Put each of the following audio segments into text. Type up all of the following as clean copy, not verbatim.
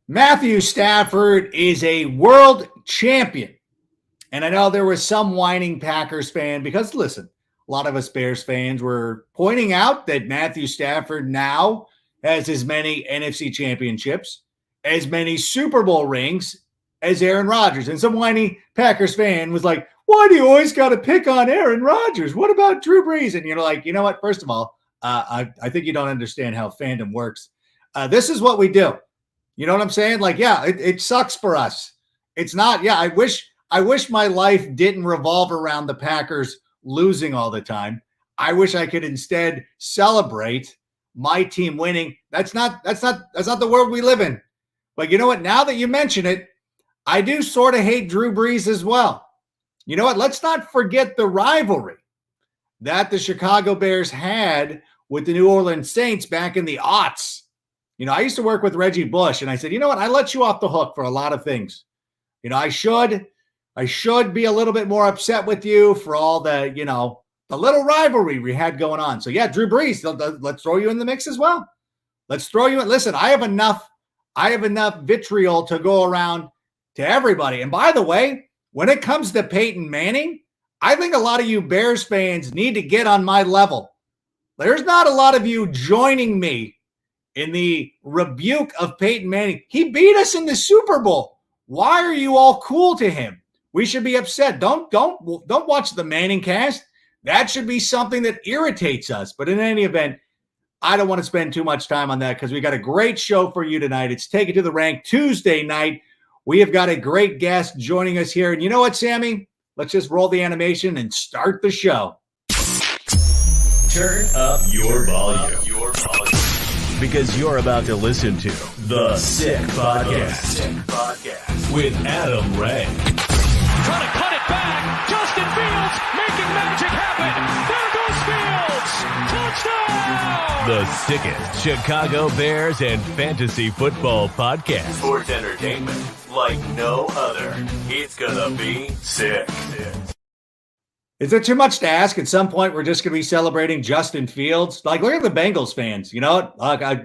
Matthew Stafford is a world champion. And I know there was some whining Packers fan because, listen, a lot of us Bears fans were pointing out that Matthew Stafford now has as many NFC championships, as many Super Bowl rings as Aaron Rodgers. And some whiny Packers fan was like, why do you always got to pick on Aaron Rodgers? What about Drew Brees? And you're like, you know what? First of all, I think you don't understand how fandom works. This is what we do. You know what I'm saying? Like, yeah, it sucks for us. It's not. Yeah, I wish my life didn't revolve around the Packers losing all the time. I wish I could instead celebrate my team winning. That's not the world we live in. But you know what? Now that you mention it, I do sort of hate Drew Brees as well. You know what? Let's not forget the rivalry that the Chicago Bears had with the New Orleans Saints back in the aughts. You know, I used to work with Reggie Bush, and I said, you know what? I let you off the hook for a lot of things. You know, I should be a little bit more upset with you for all the, you know, the little rivalry we had going on. So yeah, Drew Brees, let's throw you in the mix as well. Let's throw you in. Listen, I have enough vitriol to go around to everybody. And by the way, when it comes to Peyton Manning, I think a lot of you Bears fans need to get on my level. There's not a lot of you joining me in the rebuke of Peyton Manning. He beat us in the Super Bowl. Why are you all cool to him? We should be upset. Don't watch the Manning cast. That should be something that irritates us. But in any event, I don't want to spend too much time on that because we got a great show for you tonight. It's Take It to the Rank Tuesday night. We have got a great guest joining us here. And you know what, Sammy? Let's just roll the animation and start the show. Turn up your volume. Because you're about to listen to The Sick Podcast with Adam Ray. Trying to cut it back. Justin Fields making magic happen. There goes Fields. Touchdown. The sickest Chicago Bears and fantasy football podcast. Sports entertainment like no other. It's gonna be sick. Is it too much to ask? At some point, we're just going to be celebrating Justin Fields. Like, look at the Bengals fans. You know,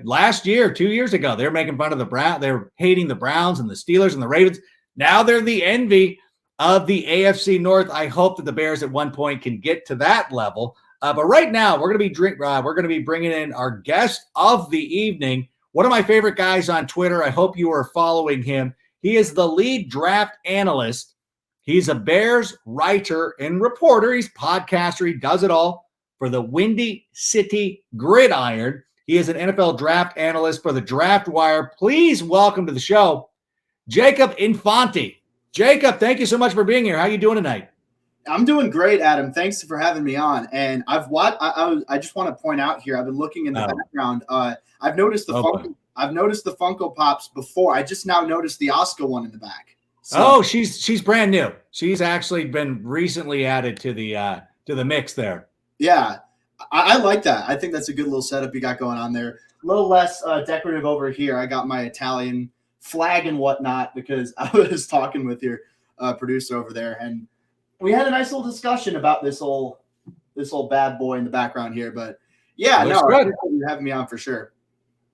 last year, 2 years ago, they were making fun of the Browns. They were hating the Browns and the Steelers and the Ravens. Now they're the envy of the AFC North. I hope that the Bears at one point can get to that level. But right now, we're going to be bringing in our guest of the evening. One of my favorite guys on Twitter. I hope you are following him. He is the lead draft analyst. He's a Bears writer and reporter. He's podcaster. He does it all for the Windy City Gridiron. He is an NFL draft analyst for the Draft Wire. Please welcome to the show, Jacob Infante. Jacob, thank you so much for being here. How are you doing tonight? I'm doing great, Adam. Thanks for having me on. And I just want to point out here, I've been looking in the background. I've noticed the Funko Pops before. I just now noticed the Oscar one in the back. So, she's brand new. She's actually been recently added to the mix there. Yeah, I like that. I think that's a good little setup you got going on there. A little less decorative over here. I got my Italian flag and whatnot because I was talking with your producer over there, and we had a nice little discussion about this old bad boy in the background here. But yeah, no, you're having me on for sure.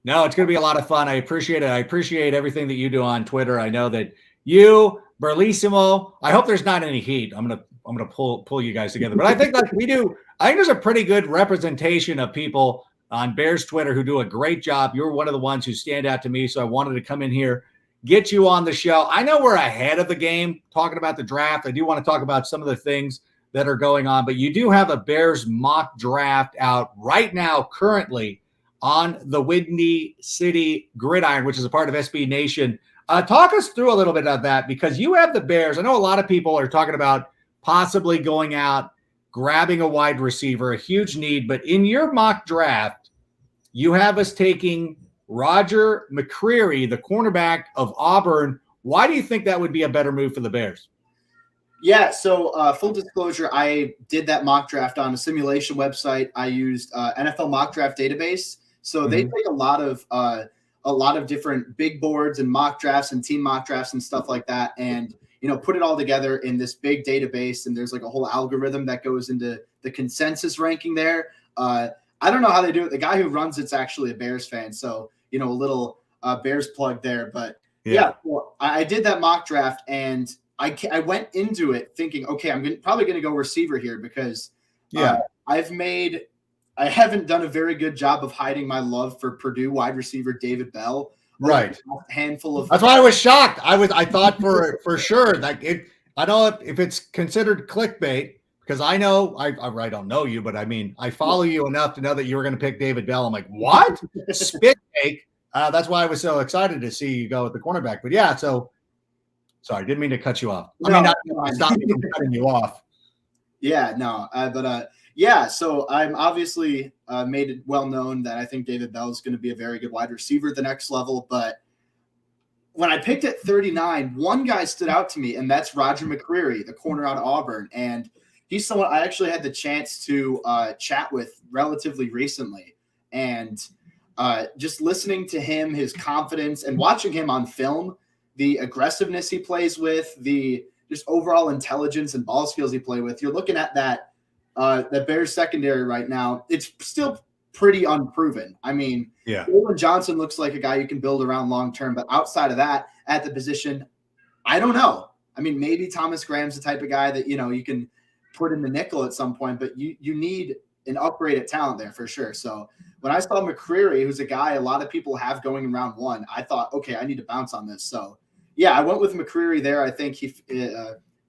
No, it's going to be a lot of fun. I appreciate it. I appreciate everything that you do on Twitter. I know that you, Berlissimo, I hope there's not any heat. I'm gonna pull you guys together. But I think like we do, I think there's a pretty good representation of people on Bears Twitter who do a great job. You're one of the ones who stand out to me. So I wanted to come in here, get you on the show. I know we're ahead of the game talking about the draft. I do want to talk about some of the things that are going on, but you do have a Bears mock draft out right now, currently on the Windy City Gridiron, which is a part of SB Nation. Talk us through a little bit of that because you have the Bears. I know a lot of people are talking about possibly going out, grabbing a wide receiver, a huge need. But in your mock draft, you have us taking Roger McCreary, the cornerback of Auburn. Why do you think that would be a better move for the Bears? Yeah, so full disclosure, I did that mock draft on a simulation website. I used NFL Mock Draft Database. So they take a lot of different big boards and mock drafts and team mock drafts and stuff like that, and put it all together in this big database. And there's like a whole algorithm that goes into the consensus ranking there. I don't know how they do it. The guy who runs it's actually a Bears fan, so a little Bears plug there. But Yeah. Well, I did that mock draft, and I went into it thinking, okay, I'm probably going to go receiver here because I haven't done a very good job of hiding my love for Purdue wide receiver David Bell. Right. A handful of. That's why I was shocked. I thought for sure like I don't know if it's considered clickbait because I know I don't know you, but I mean I follow you enough to know that you were going to pick David Bell. I'm like, what? Spit take. That's why I was so excited to see you go with the cornerback. But yeah, so sorry, didn't mean to cut you off. I mean, not stop me from cutting you off. Yeah, no, yeah. So I'm obviously made it well known that I think David Bell is going to be a very good wide receiver at the next level. But when I picked at 39, one guy stood out to me, and that's Roger McCreary, the corner out of Auburn. And he's someone I actually had the chance to chat with relatively recently. And just listening to him, his confidence, and watching him on film, the aggressiveness he plays with, the just overall intelligence and ball skills he play with. You're looking at that Bears secondary right now. It's still pretty unproven. I mean, Jalen Johnson looks like a guy you can build around long term, but outside of that, at the position, I don't know. I mean, maybe Thomas Graham's the type of guy that you can put in the nickel at some point, but you need an upgrade at talent there for sure. So when I saw McCreary, who's a guy a lot of people have going in round 1, I thought, okay, I need to bounce on this. So yeah, I went with McCreary there. I think he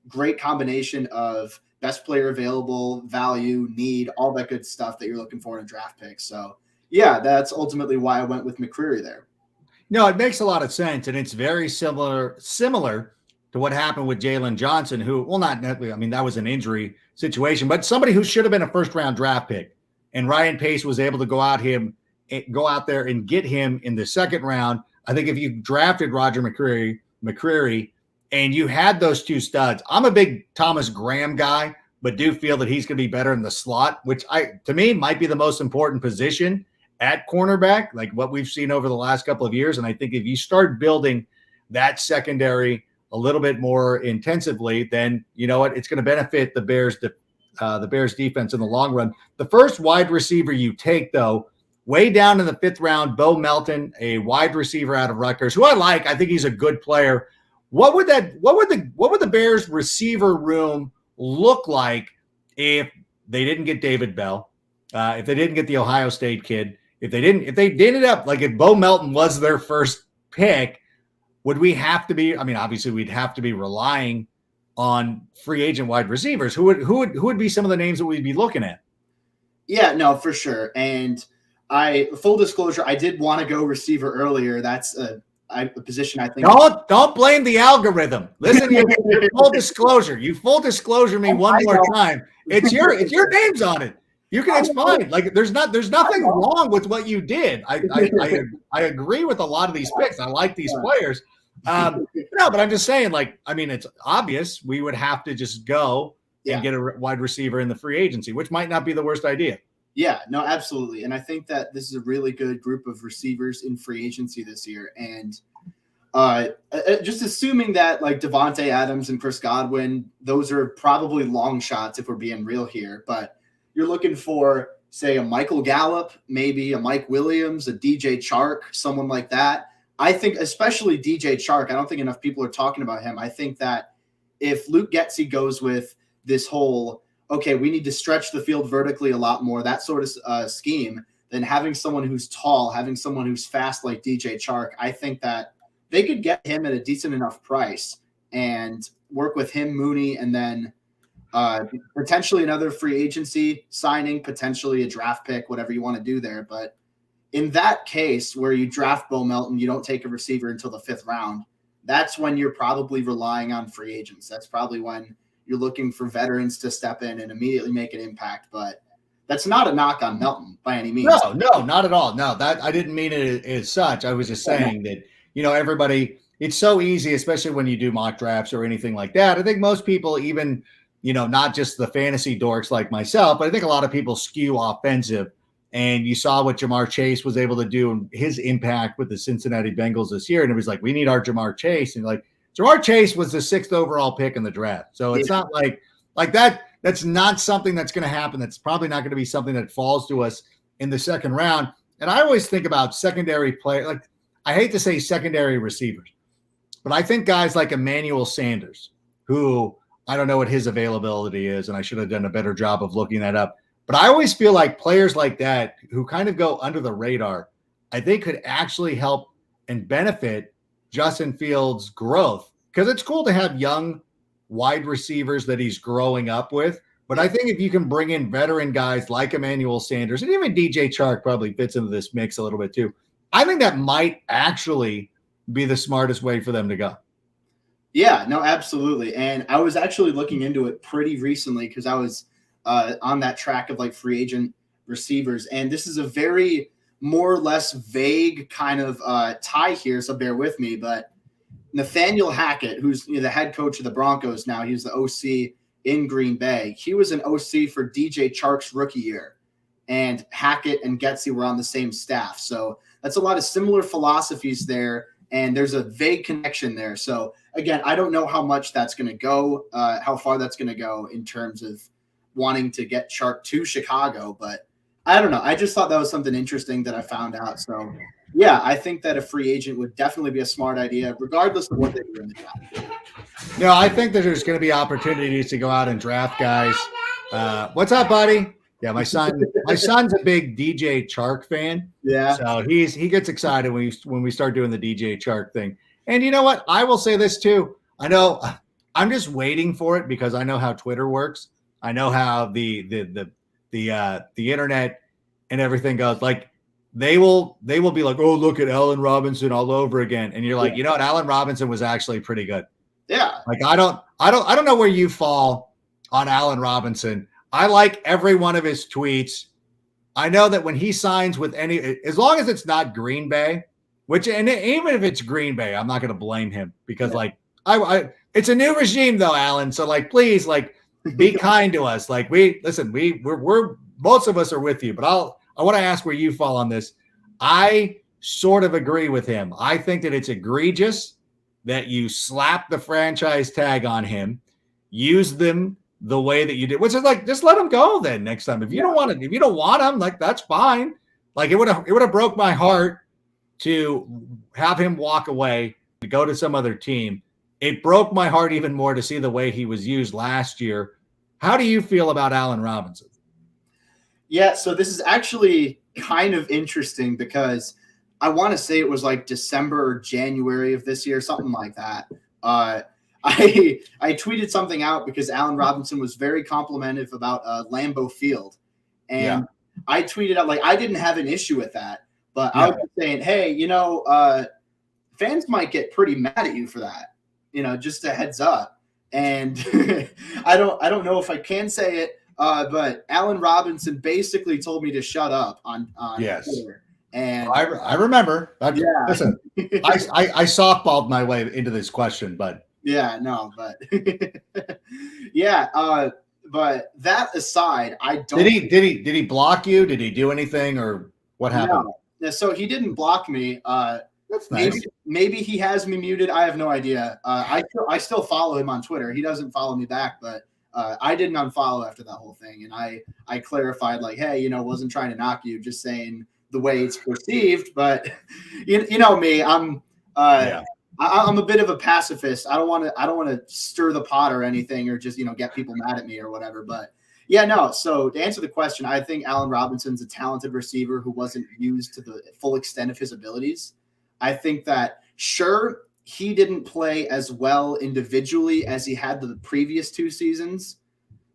great combination of best player available, value, need, all that good stuff that you're looking for in a draft pick. So yeah, that's ultimately why I went with McCreary there. No, it makes a lot of sense, and it's very similar to what happened with Jalen Johnson, who, well, not necessarily, I mean, that was an injury situation, but somebody who should have been a first-round draft pick. And Ryan Pace was able to go out there and get him in the second round. I think if you drafted Roger McCreary, and you had those two studs, I'm a big Thomas Graham guy, but do feel that he's going to be better in the slot, which to me might be the most important position at cornerback, like what we've seen over the last couple of years. And I think if you start building that secondary a little bit more intensively, then you know what, it's going to benefit the Bears defense in the long run. The first wide receiver you take, though, way down in the 5th round, Bo Melton, a wide receiver out of Rutgers, who I like. I think he's a good player. What would the Bears receiver room look like if they didn't get David Bell, if they didn't get the Ohio State kid, if they ended up like if Bo Melton was their first pick, would we have to be? I mean, obviously we'd have to be relying on free agent wide receivers. Who would be some of the names that we'd be looking at? Yeah, no, for sure. And full disclosure, I did want to go receiver earlier. That's a position I think. Don't blame the algorithm. Listen, you full disclosure. You full disclosure me one more time. It's your name's on it. You can explain. Like there's nothing wrong with what you did. I agree with a lot of these picks. I like these players. No, but I'm just saying, like, I mean, it's obvious we would have to just go and get a wide receiver in the free agency, which might not be the worst idea. Yeah, no, absolutely. And I think that this is a really good group of receivers in free agency this year. And just assuming that like Devontae Adams and Chris Godwin, those are probably long shots if we're being real here. But you're looking for, say, a Michael Gallup, maybe a Mike Williams, a DJ Chark, someone like that. I think especially DJ Chark, I don't think enough people are talking about him. I think that if Luke Getsy goes with this whole, okay, we need to stretch the field vertically a lot more, that sort of scheme, then having someone who's tall, having someone who's fast like DJ Chark, I think that they could get him at a decent enough price and work with him, Mooney, and then potentially another free agency signing, potentially a draft pick, whatever you want to do there. But in that case where you draft Bo Melton, you don't take a receiver until the 5th round, that's when you're probably relying on free agents. That's probably when you're looking for veterans to step in and immediately make an impact. But that's not a knock on Melton by any means. No, not at all. No, that I didn't mean it as such. I was just saying that, everybody, it's so easy, especially when you do mock drafts or anything like that. I think most people, even, not just the fantasy dorks like myself, but I think a lot of people skew offensive. And you saw what Jamar Chase was able to do and his impact with the Cincinnati Bengals this year. And it was like, we need our Jamar Chase. And like, Jamar Chase was the 6th overall pick in the draft. So it's not like that. That's not something that's going to happen. That's probably not going to be something that falls to us in the 2nd round. And I always think about secondary play. Like, I hate to say secondary receivers, But I think guys like Emmanuel Sanders, who I don't know what his availability is, and I should have done a better job of looking that up. But I always feel like players like that who kind of go under the radar, I think could actually help and benefit Justin Fields' growth, because it's cool to have young wide receivers that he's growing up with. But I think if you can bring in veteran guys like Emmanuel Sanders, and even DJ Chark probably fits into this mix a little bit too, I think that might actually be the smartest way for them to go. Yeah, no, absolutely. And I was actually looking into it pretty recently because I was on that track of like free agent receivers. And this is a very more or less vague kind of tie here, so bear with me. But Nathaniel Hackett, who's the head coach of the Broncos now, he's the OC in Green Bay. He was an OC for DJ Chark's rookie year. And Hackett and Getsy were on the same staff. So that's a lot of similar philosophies there. And there's a vague connection there. So, again, I don't know how much that's going to go, how far that's going to go in terms of wanting to get Chark to Chicago. But I don't know. I just thought that was something interesting that I found out. So, yeah, I think that a free agent would definitely be a smart idea, regardless of what they do in the draft. No, I think that there's going to be opportunities to go out and draft guys. What's up, buddy? Yeah, my son's a big DJ Chark fan. Yeah. So he gets excited when we start doing the DJ Chark thing. And you know what? I will say this too. I know I'm just waiting for it because I know how Twitter works. I know how the internet and everything goes. Like they will be like, oh, look at Allen Robinson all over again. And you're like, you know what? Allen Robinson was actually pretty good. Yeah. Like I don't know where you fall on Allen Robinson. I like every one of his tweets. I know that when he signs with as long as it's not Green Bay, and even if it's Green Bay, I'm not going to blame him because it's a new regime though, Alan. So like, please, like, be kind to us. Like we're most of us are with you, but I want to ask where you fall on this. I sort of agree with him. I think that it's egregious that you slap the franchise tag on him, use them the way that you did, which is like, just let him go then next time. If you don't want him, like, that's fine. Like it would have broke my heart to have him walk away to go to some other team. It broke my heart even more to see the way he was used last year. How do you feel about Allen Robinson? Yeah, so this is actually kind of interesting because I want to say it was like December or January of this year, something like that. I tweeted something out because Allen Robinson was very complimentary about Lambeau Field. And I tweeted out, like, I didn't have an issue with that, but I was saying, hey, fans might get pretty mad at you for that, just a heads up. And I don't know if I can say it, but Allen Robinson basically told me to shut up on Twitter. And I remember. Listen, I softballed my way into this question, but but that aside, I don't. Did he block you? Did he do anything, or what happened? No. So he didn't block me. That's nice. Maybe he has me muted. I have no idea. I still follow him on Twitter. He doesn't follow me back, but I didn't unfollow after that whole thing. And I clarified, like, hey, wasn't trying to knock you, just saying the way it's perceived. But you know me, I'm a bit of a pacifist. I don't want to stir the pot or anything, or just get people mad at me or whatever. But so to answer the question, I think Allen Robinson's a talented receiver who wasn't used to the full extent of his abilities. I think that, sure, he didn't play as well individually as he had the previous 2 seasons.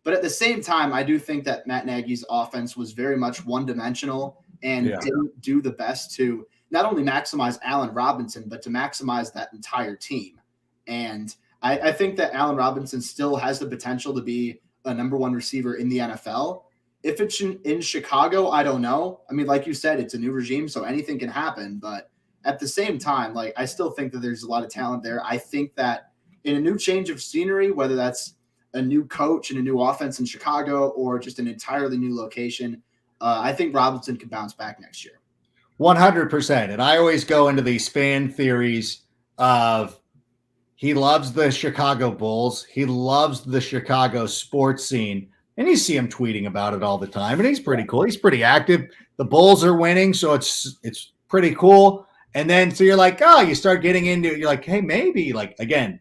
But at the same time, I do think that Matt Nagy's offense was very much one-dimensional and didn't do the best to not only maximize Allen Robinson, but to maximize that entire team. And I think that Allen Robinson still has the potential to be a number 1 receiver in the NFL. If it's in Chicago, I don't know. I mean, like you said, it's a new regime, so anything can happen. But at the same time, like, I still think that there's a lot of talent there. I think that in a new change of scenery, whether that's a new coach and a new offense in Chicago or just an entirely new location, I think Robinson could bounce back next year. 100%. And I always go into these fan theories of he loves the Chicago Bulls. He loves the Chicago sports scene. And you see him tweeting about it all the time. And he's pretty cool. He's pretty active. The Bulls are winning, so it's pretty cool. And then, so you're like, oh, you start getting into it. You're like, hey, maybe, like, again,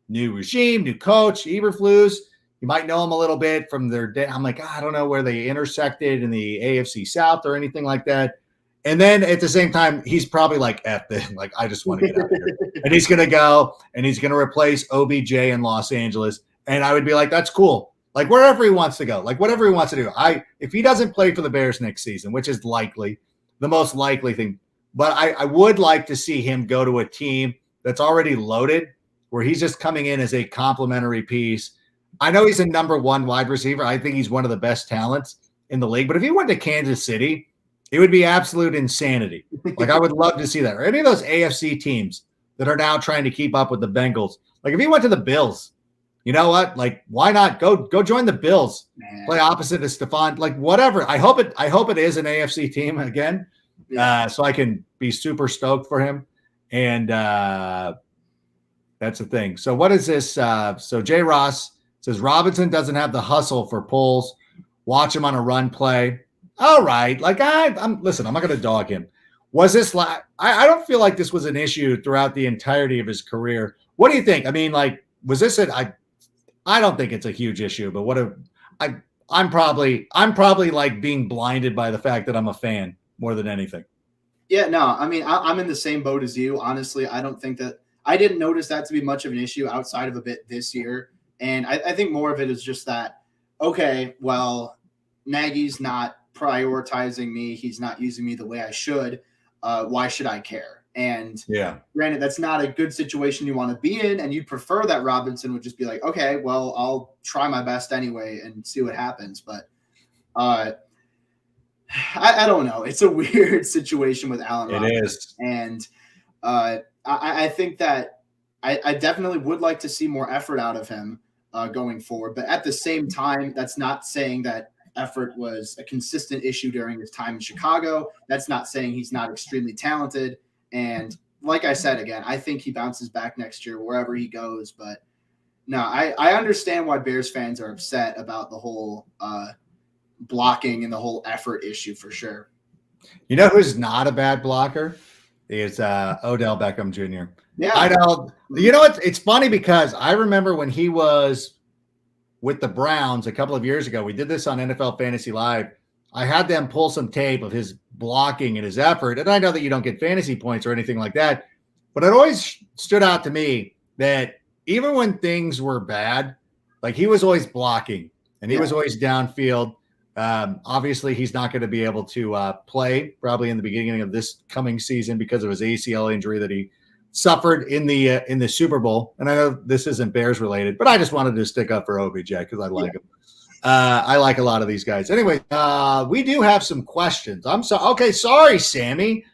new regime, new coach, Eberflus. You might know him a little bit from their day. I'm like, I don't know where they intersected in the AFC South or anything like that. And then at the same time, he's probably like, F it. Like, I just want to get out of here. And he's going to go and he's going to replace OBJ in Los Angeles. And I would be like, that's cool. Like, wherever he wants to go, like whatever he wants to do. If he doesn't play for the Bears next season, which is likely, the most likely thing, but I would like to see him go to a team that's already loaded, where he's just coming in as a complimentary piece. I know he's a number one wide receiver. I think he's one of the best talents in the league. But if he went to Kansas City, it would be absolute insanity. Like, I would love to see that. Or any of those AFC teams that are now trying to keep up with the Bengals. Like, if he went to the Bills, you know what? Like, why not go join the Bills? Man. Play opposite of Stephon. Like, whatever. I hope it is an AFC team again, so I can be super stoked for him. And that's the thing. So what is this? So Jay Ross says Robinson doesn't have the hustle for pulls. Watch him on a run play. All right. Like, I'm listen, I'm not going to dog him. Was this I don't feel like this was an issue throughout the entirety of his career. What do you think? I mean, like, was this I don't think it's a huge issue, but I'm probably like being blinded by the fact that I'm a fan more than anything. Yeah, no, I mean, I'm in the same boat as you. Honestly, I don't think that I didn't notice that to be much of an issue outside of a bit this year. And I think more of it is just that, okay, well, Nagy's not prioritizing me. He's not using me the way I should. Why should I care? And granted, that's not a good situation you want to be in. And you'd prefer that Robinson would just be like, okay, well, I'll try my best anyway and see what happens. But I don't know. It's a weird situation with Allen Robinson. It is. And I think that I definitely would like to see more effort out of him going forward. But at the same time, that's not saying that effort was a consistent issue during his time in Chicago. That's not saying he's not extremely talented. And like I said, again, I think he bounces back next year wherever he goes. But no, I understand why Bears fans are upset about the whole blocking and the whole effort issue for sure. You know who's not a bad blocker? Is Odell Beckham Jr. Yeah, I know. You know, it's funny because I remember when he was with the Browns a couple of years ago. We did this on NFL Fantasy Live. I had them pull some tape of his blocking and his effort. And I know that you don't get fantasy points or anything like that, but it always stood out to me that even when things were bad, like, he was always blocking and he was always downfield. Obviously, he's not going to be able to play probably in the beginning of this coming season because of his ACL injury that he suffered in the Super Bowl. And I know this isn't Bears related, but I just wanted to stick up for OBJ because I like him. I like a lot of these guys. Anyway, we do have some questions. I'm sorry. Okay, sorry, Sammy.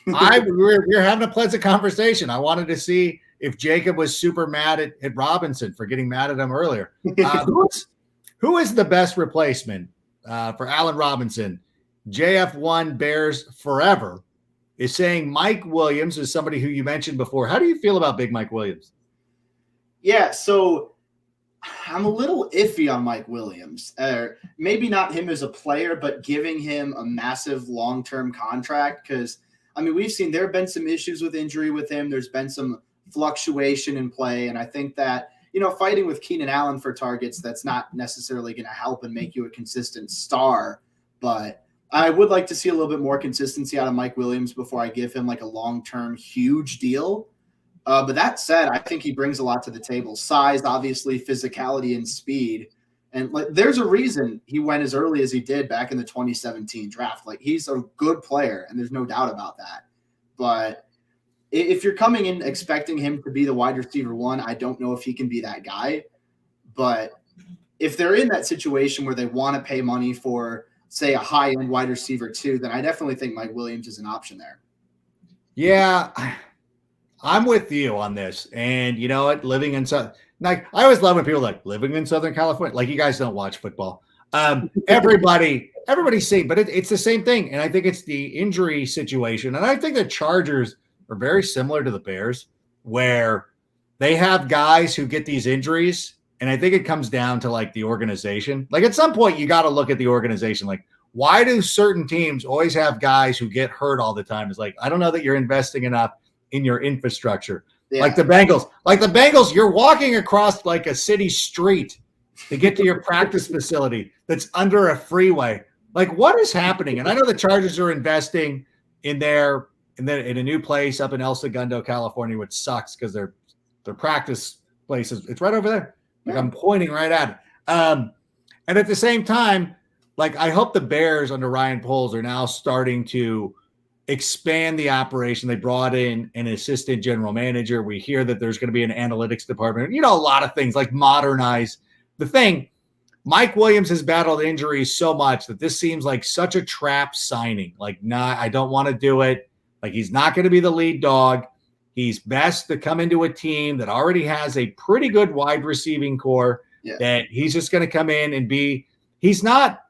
We're having a pleasant conversation. I wanted to see if Jacob was super mad at Robinson for getting mad at him earlier. Who is the best replacement for Allen Robinson? JF1 Bears Forever is saying Mike Williams is somebody who you mentioned before. How do you feel about Big Mike Williams? Yeah, so I'm a little iffy on Mike Williams. Maybe not him as a player, but giving him a massive long-term contract because, I mean, we've seen there have been some issues with injury with him. There's been some fluctuation in play, and I think that, you know, fighting with Keenan Allen for targets, that's not necessarily going to help and make you a consistent star. But I would like to see a little bit more consistency out of Mike Williams before I give him like a long-term huge deal. But that said, I think he brings a lot to the table. Size, obviously, physicality, and speed. And like, there's a reason he went as early as he did back in the 2017 draft. Like, he's a good player, and there's no doubt about that. But if you're coming in expecting him to be the wide receiver one, I don't know if he can be that guy. But if they're in that situation where they want to pay money for, say, a high-end wide receiver two, then I definitely think Mike Williams is an option there. Yeah, I'm with you on this. And you know what? Living in like, I always love when people are like living in Southern California. Like, you guys don't watch football. Everybody's saying, but it's the same thing. And I think it's the injury situation. And I think the Chargers are very similar to the Bears, where they have guys who get these injuries. And I think it comes down to like the organization. Like, at some point you got to look at the organization. Like, why do certain teams always have guys who get hurt all the time? It's like, I don't know that you're investing enough in your infrastructure. Yeah. Like the Bengals, you're walking across like a city street to get to your practice facility that's under a freeway. Like, what is happening? And I know the Chargers are investing in a new place up in El Segundo, California, which sucks because their practice place it's right over there. Like, I'm pointing right at it. And at the same time, like, I hope the Bears under Ryan Poles are now starting to expand the operation. They brought in an assistant general manager. We hear that there's going to be an analytics department. A lot of things, like modernize the thing. Mike Williams has battled injuries so much that this seems like such a trap signing. Like, nah, I don't want to do it. Like, he's not going to be the lead dog. He's best to come into a team that already has a pretty good wide receiving core. Yeah. That he's just going to come in and be. He's not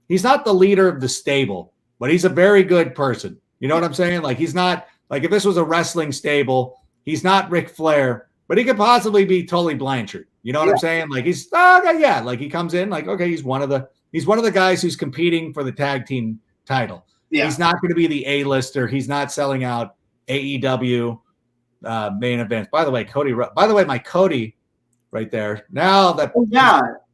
the leader of the stable, but he's a very good person. You know what I'm saying? Like, he's not like, if this was a wrestling stable, he's not Ric Flair, but he could possibly be Tully Blanchard. You know what I'm saying? Like, he's like, he comes in like, okay, he's one of the guys who's competing for the tag team title. Yeah. He's not going to be the A-lister. He's not selling out AEW main events. By the way, my Cody right there. Now that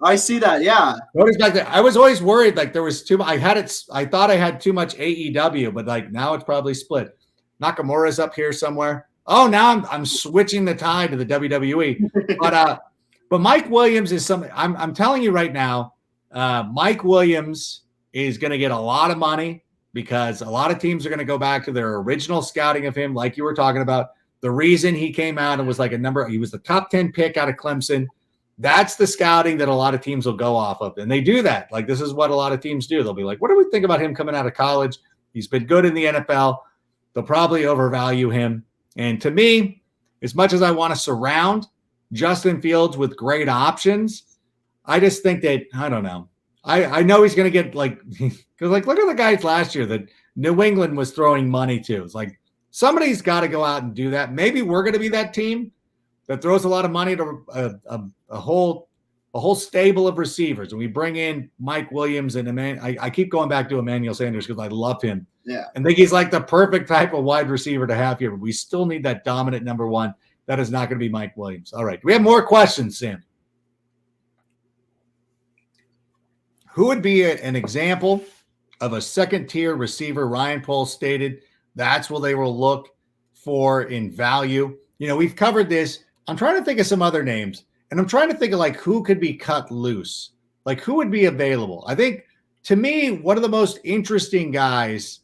I see that. Yeah. Cody's back there. I was always worried like there was too much. I thought I had too much AEW, but like now it's probably split. Nakamura's up here somewhere. Oh, now I'm switching the tide to the WWE. But Mike Williams is something. I'm telling you right now, Mike Williams is going to get a lot of money because a lot of teams are going to go back to their original scouting of him, like you were talking about. The reason he came out and was like he was the top 10 pick out of Clemson. That's the scouting that a lot of teams will go off of. And they do that. Like, this is what a lot of teams do. They'll be like, what do we think about him coming out of college? He's been good in the NFL. They'll probably overvalue him. And to me, as much as I want to surround Justin Fields with great options, I just think that, I don't know. I know he's going to get like, because like, look at the guys last year that New England was throwing money to. It's like, somebody's got to go out and do that. Maybe we're going to be that team that throws a lot of money to a whole stable of receivers. And we bring in Mike Williams and I keep going back to Emmanuel Sanders because I love him. Yeah. And think he's like the perfect type of wide receiver to have here. But we still need that dominant number one. That is not going to be Mike Williams. All right. Do we have more questions, Sam? Who would be an example of a second-tier receiver? Ryan Poles stated that's what they will look for in value. We've covered this. I'm trying to think of some other names, and I'm trying to think of like who could be cut loose, like who would be available. I think, to me, one of the most interesting guys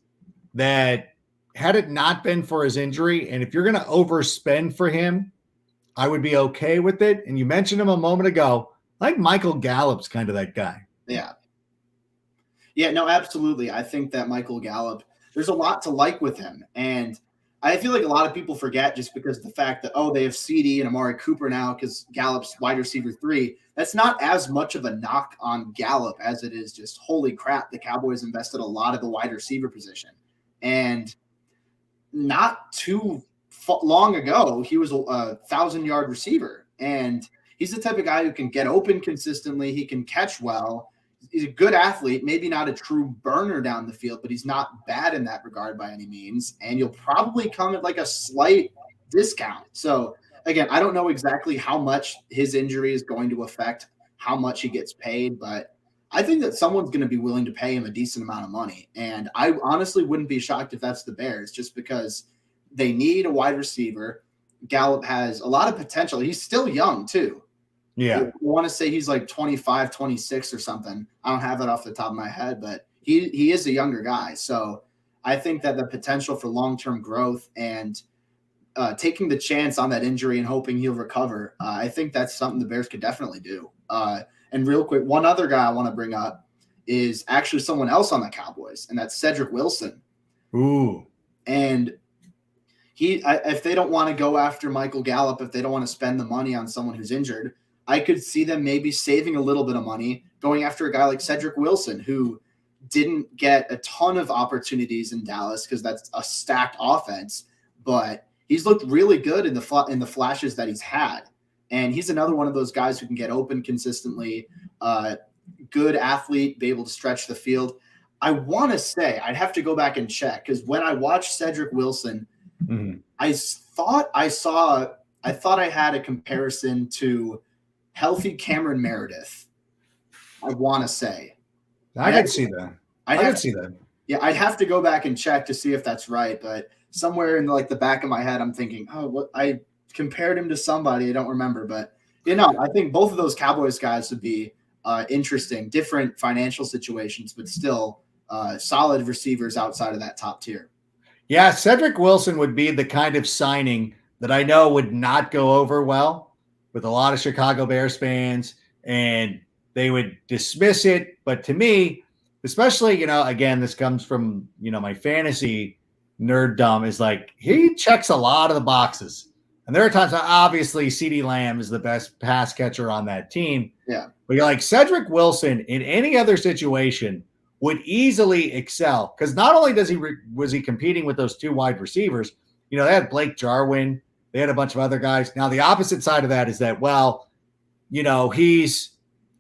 that, had it not been for his injury, and if you're going to overspend for him, I would be okay with it. And you mentioned him a moment ago. I think Michael Gallup's kind of that guy. Yeah. Yeah, no, absolutely. I think that Michael Gallup, there's a lot to like with him. And I feel like a lot of people forget just because of the fact that, they have CD and Amari Cooper now because Gallup's wide receiver 3. That's not as much of a knock on Gallup as it is just, holy crap, the Cowboys invested a lot of the wide receiver position. And not too long ago, he was a 1,000-yard receiver. And he's the type of guy who can get open consistently. He can catch well. He's a good athlete, maybe not a true burner down the field, but he's not bad in that regard by any means. And you'll probably come at like a slight discount. So again, I don't know exactly how much his injury is going to affect how much he gets paid, but I think that someone's going to be willing to pay him a decent amount of money. And I honestly wouldn't be shocked if that's the Bears, just because they need a wide receiver. Gallup has a lot of potential. He's still young too. Yeah. I want to say he's like 25, 26 or something. I don't have that off the top of my head, but he is a younger guy. So I think that the potential for long-term growth and taking the chance on that injury and hoping he'll recover, I think that's something the Bears could definitely do. And real quick, one other guy I want to bring up is actually someone else on the Cowboys, and that's Cedric Wilson. Ooh. And if they don't want to go after Michael Gallup, if they don't want to spend the money on someone who's injured, I could see them maybe saving a little bit of money going after a guy like Cedric Wilson, who didn't get a ton of opportunities in Dallas because that's a stacked offense, but he's looked really good in the flashes that he's had. And he's another one of those guys who can get open consistently, good athlete, be able to stretch the field. I want to say I'd have to go back and check because when I watched Cedric Wilson, I thought I had a comparison to healthy Cameron Meredith. I want to say. I could see that. I could see that. Yeah, I'd have to go back and check to see if that's right, but somewhere in like the back of my head, I'm thinking, oh, what I compared him to somebody. I don't remember, but I think both of those Cowboys guys would be interesting, different financial situations, but still solid receivers outside of that top tier. Yeah, Cedric Wilson would be the kind of signing that I know would not go over well with a lot of Chicago Bears fans, and they would dismiss it. But to me, especially, again, this comes from, my fantasy nerddom, is like he checks a lot of the boxes. And there are times, obviously, CeeDee Lamb is the best pass catcher on that team. Yeah. But you're like Cedric Wilson in any other situation would easily excel because not only was he competing with those two wide receivers, they had Blake Jarwin, they had a bunch of other guys. Now the opposite side of that is that,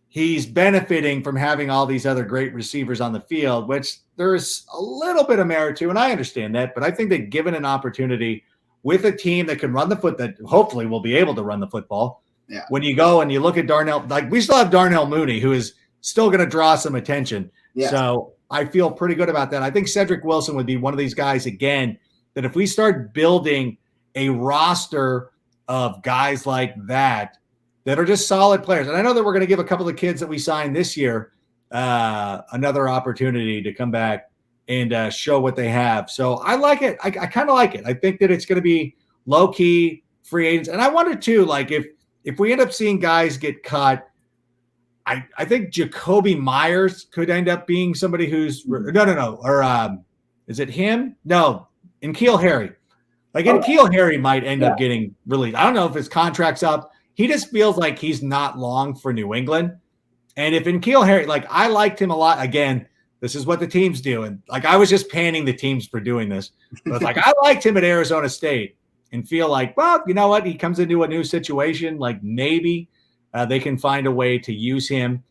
he's benefiting from having all these other great receivers on the field, which there's a little bit of merit to, and I understand that. But I think that given an opportunity with a team that can run the foot, that hopefully will be able to run the football. Yeah. When you go and you look at Darnell, like we still have Darnell Mooney, who is still going to draw some attention. Yeah. So I feel pretty good about that. I think Cedric Wilson would be one of these guys, again, that if we start building a roster of guys like that are just solid players. And I know that we're going to give a couple of kids that we signed this year another opportunity to come back and show what they have. So I like it. I kind of like it. I think that it's going to be low-key free agents. And I wonder, too, like if we end up seeing guys get cut, I think Jacoby Myers could end up being somebody who's no. Or is it him? No, N'Keal Harry. Like N'Keal Harry might end up getting released. I don't know if his contract's up. He just feels like he's not long for New England. And if N'Keal Harry, like I liked him a lot. Again, this is what the teams do. And like I was just panning the teams for doing this. But like I liked him at Arizona State and feel like, well, you know what? He comes into a new situation. Like maybe they can find a way to use him.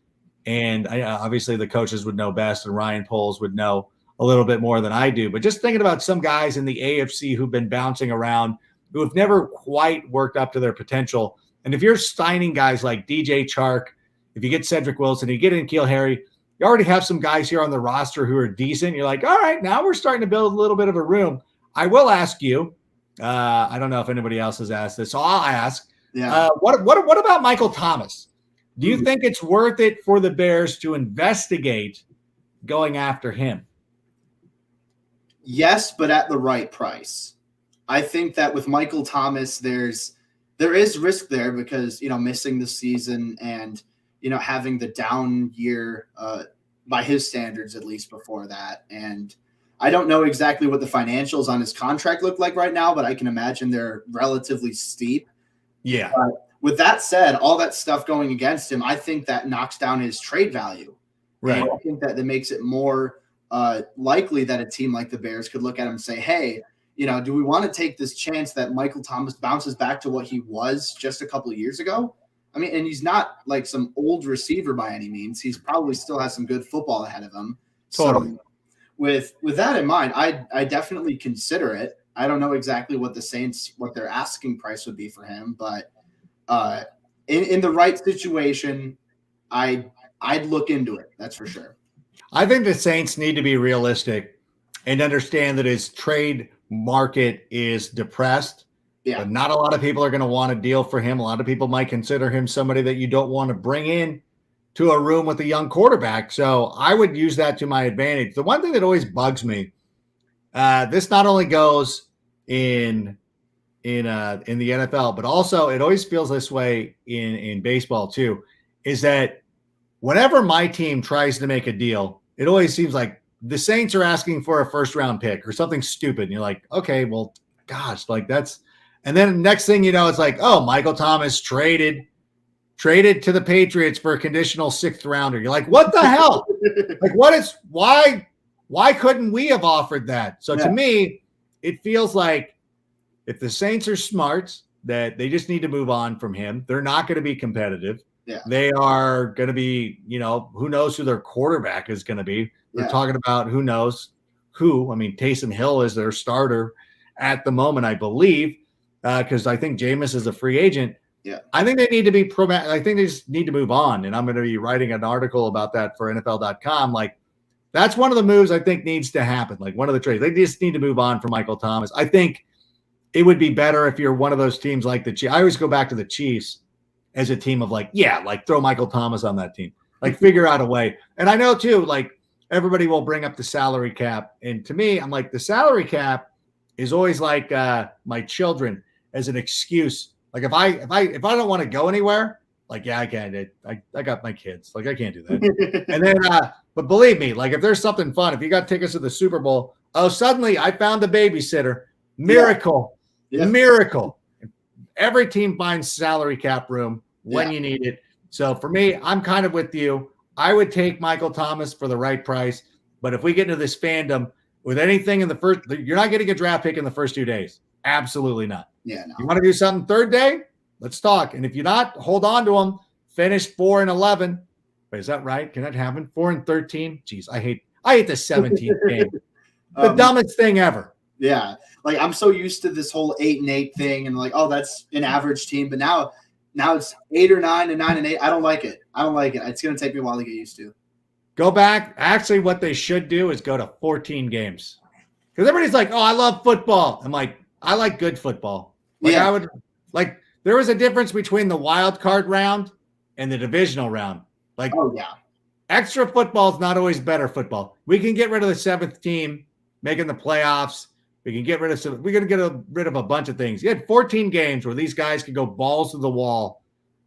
And obviously the coaches would know best, and Ryan Poles would know a little bit more than I do. But just thinking about some guys in the AFC who've been bouncing around, who have never quite worked up to their potential. And if you're signing guys like DJ Chark, if you get Cedric Wilson, you get N'Keal Harry, you already have some guys here on the roster who are decent. You're like, all right, now we're starting to build a little bit of a room. I will ask you, I don't know if anybody else has asked this, so I'll ask. Yeah. What about Michael Thomas? Do you think it's worth it for the Bears to investigate going after him? Yes, but at the right price. I think that with Michael Thomas, there is risk there because, missing the season and, having the down year by his standards, at least before that. And I don't know exactly what the financials on his contract look like right now, but I can imagine they're relatively steep. Yeah. With that said, all that stuff going against him, I think that knocks down his trade value. Right. And I think that makes it more likely that a team like the Bears could look at him and say, hey, do we want to take this chance that Michael Thomas bounces back to what he was just a couple of years ago? I mean, and he's not like some old receiver by any means. He's probably still has some good football ahead of him. Totally. So with that in mind, I definitely consider it. I don't know exactly what the Saints, what their asking price would be for him, but in the right situation, I'd look into it. That's for sure. I think the Saints need to be realistic and understand that his trade market is depressed. Yeah. But not a lot of people are going to want to deal for him. A lot of people might consider him somebody that you don't want to bring in to a room with a young quarterback. So I would use that to my advantage. The one thing that always bugs me, this not only goes in the NFL, but also it always feels this way in baseball too, is that whenever my team tries to make a deal, it always seems like the Saints are asking for a first-round pick or something stupid. And you're like, okay, well, gosh, like that's – and then next thing you know, it's like, oh, Michael Thomas traded to the Patriots for a conditional sixth rounder. You're like, what the hell? Like, why couldn't we have offered that? So to me, it feels like if the Saints are smart, that they just need to move on from him. They're not going to be competitive. Yeah. They are going to be, who knows who their quarterback is going to be. We're talking about who knows who. I mean, Taysom Hill is their starter at the moment, I believe, because I think Jameis is a free agent. Yeah. I think they need to be I think they just need to move on. And I'm going to be writing an article about that for NFL.com. Like, that's one of the moves I think needs to happen. Like, one of the trades. They just need to move on from Michael Thomas. I think it would be better if you're one of those teams like the Chiefs. I always go back to the Chiefs as a team of throw Michael Thomas on that team. Like, figure out a way. And I know, too, like, everybody will bring up the salary cap. And to me, I'm like, the salary cap is always like my children as an excuse. Like, if I don't want to go anywhere, like, I can't. I got my kids. Like, I can't do that. And then, but believe me, like, if there's something fun, if you got tickets to the Super Bowl, suddenly I found a babysitter. Miracle. Yeah. Miracle. Every team finds salary cap room when you need it. So for me, I'm kind of with you. I would take Michael Thomas for the right price. But if we get into this fandom with anything in the first, you're not getting a draft pick in the first 2 days. Absolutely not. Yeah. No. You want to do something third day? Let's talk. And if you're not, hold on to them. Finish 4-11. Wait, is that right? Can that happen? 4-13? Jeez, I hate the 17th game. The dumbest thing ever. Yeah. Like, I'm so used to this whole 8-8 thing and like, oh, that's an average team. But now it's 8 or 9 and 9 and 8. I don't like it. It's going to take me a while to get used to. Go back. Actually, what they should do is go to 14 games. Because everybody's like, oh, I love football. I'm like, I like good football. Like, there was a difference between the wild card round and the divisional round. Like, extra football is not always better football. We can get rid of the 7th team making the playoffs. We're going to get rid of a bunch of things. You had 14 games where these guys could go balls to the wall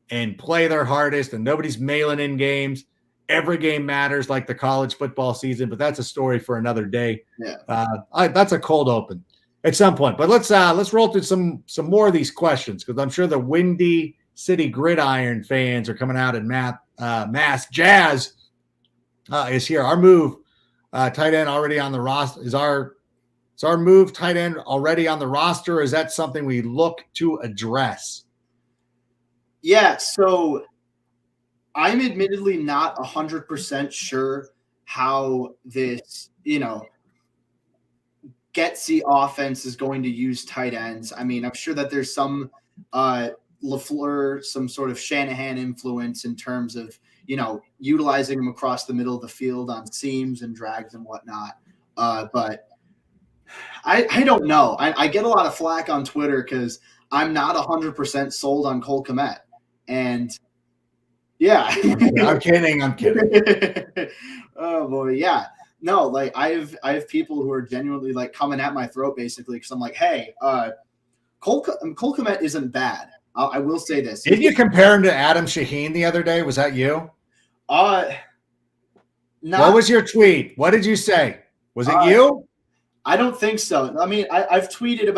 and play their hardest, and nobody's mailing in games. Every game matters, like the college football season, but that's a story for another day. Yeah. That's a cold open at some point. But let's roll through some more of these questions, because I'm sure the Windy City Gridiron fans are coming out in mass. Jazz is here. Our move tight end already on the roster. Is our move tight end already on the roster? Or is that something we look to address? Yeah, so I'm admittedly not 100% sure how this, Getsy offense is going to use tight ends. I mean, I'm sure that there's some LaFleur, some sort of Shanahan influence in terms of, utilizing them across the middle of the field on seams and drags and whatnot. But I don't know. I get a lot of flack on Twitter because I'm not 100% sold on Cole Kmet. And yeah. I'm kidding. Oh boy. Yeah. No, like I have people who are genuinely like coming at my throat basically because I'm like, hey, Cole Kmet isn't bad. I will say this. Did you compare him to Adam Shaheen the other day? Was that you? What was your tweet? What did you say? Was it you? I don't think so. I mean, I tweeted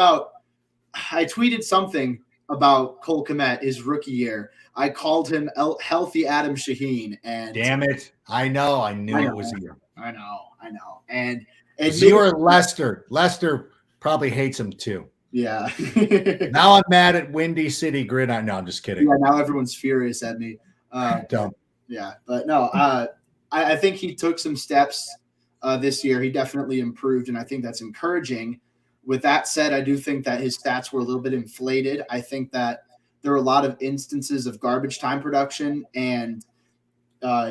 something about Cole Kmet his rookie year. I called him healthy Adam Shaheen, and damn it, I knew it was you. I know, and you or Lester. Lester probably hates him too. Yeah. Now I'm mad at Windy City Gridiron. No, I'm just kidding. Yeah, now everyone's furious at me. Don't. Yeah, but no, I think he took some steps this year. He definitely improved, and I think that's encouraging. With that said, I do think that his stats were a little bit inflated. I think that there were a lot of instances of garbage time production and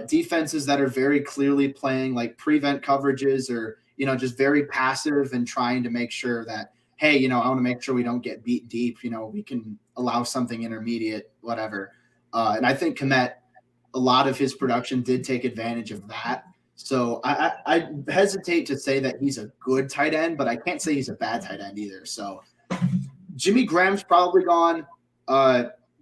defenses that are very clearly playing like prevent coverages or, just very passive and trying to make sure that, hey, I want to make sure we don't get beat deep. We can allow something intermediate, whatever. And I think Kmet, a lot of his production did take advantage of that. So I hesitate to say that he's a good tight end, but I can't say he's a bad tight end either. So Jimmy Graham's probably gone.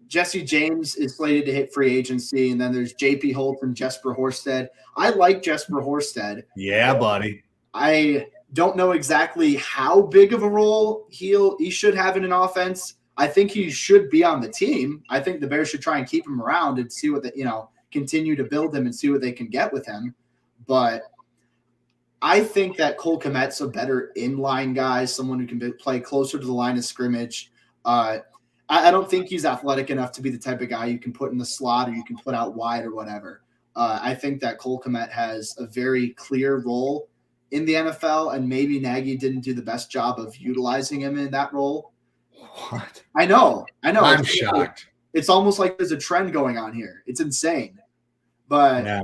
Jesse James is slated to hit free agency, and then there's J.P. Holt and Jesper Horsted. I like Jesper Horsted. Yeah, buddy. I don't know exactly how big of a role he should have in an offense. I think he should be on the team. I think the Bears should try and keep him around and see what continue to build him and see what they can get with him. But I think that Cole Kmet's a better inline guy, someone who can play closer to the line of scrimmage. I don't think he's athletic enough to be the type of guy you can put in the slot or you can put out wide or whatever. I think that Cole Kmet has a very clear role in the NFL, and maybe Nagy didn't do the best job of utilizing him in that role. What? I know. I'm shocked. It's almost like there's a trend going on here. It's insane. But I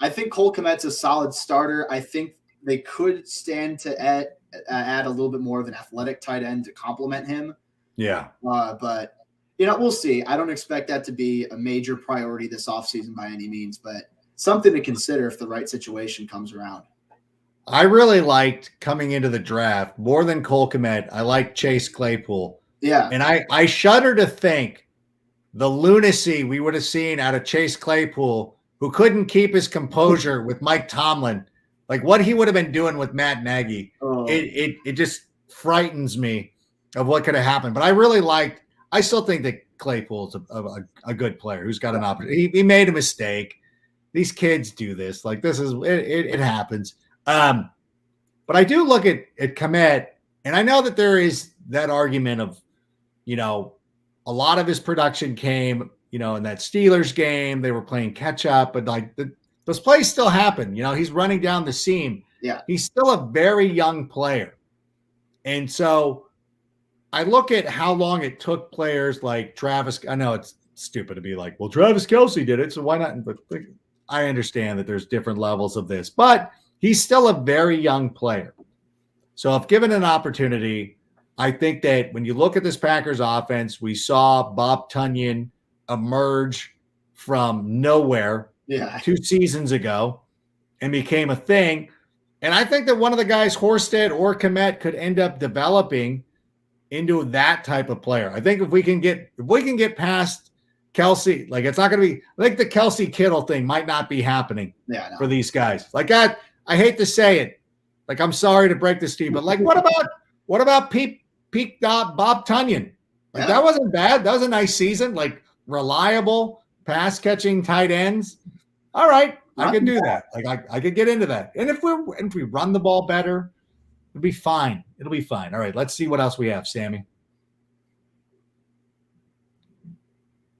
think Cole Kmet's a solid starter. I think they could stand to add a little bit more of an athletic tight end to complement him. Yeah. But we'll see. I don't expect that to be a major priority this offseason by any means, but something to consider if the right situation comes around. I really liked coming into the draft more than Cole Kmet. I liked Chase Claypool. Yeah. And I shudder to think the lunacy we would have seen out of Chase Claypool, who couldn't keep his composure with Mike Tomlin, like what he would have been doing with Matt Nagy. Oh. It just frightens me of what could have happened. But I still think that Claypool's a good player who's got an opportunity. He made a mistake. These kids do this. Like this is it happens. But I do look at Kmet, and I know that there is that argument of, a lot of his production came, in that Steelers game. They were playing catch up, but like those plays still happen. He's running down the seam. Yeah. He's still a very young player. And so I look at how long it took players like Travis. I know it's stupid to be like, well, Travis Kelce did it, so why not? But I understand that there's different levels of this, but he's still a very young player. So if given an opportunity, I think that when you look at this Packers offense, we saw Bob Tunyon emerge from nowhere 2 seasons ago and became a thing. And I think that one of the guys, Horsted or Kmet, could end up developing into that type of player. I think if we can get past Kelce, like it's not going to be like the Kelce Kittle thing might not be happening for these guys. Like God, I hate to say it. Like, I'm sorry to break this to you, but like, what about peak Bob Tunyon? Like that wasn't bad. That was a nice season. Like reliable pass catching tight ends. All right. I could do that. Like I could get into that. And if we run the ball better, it'll be fine. It'll be fine. All right. Let's see what else we have, Sammy.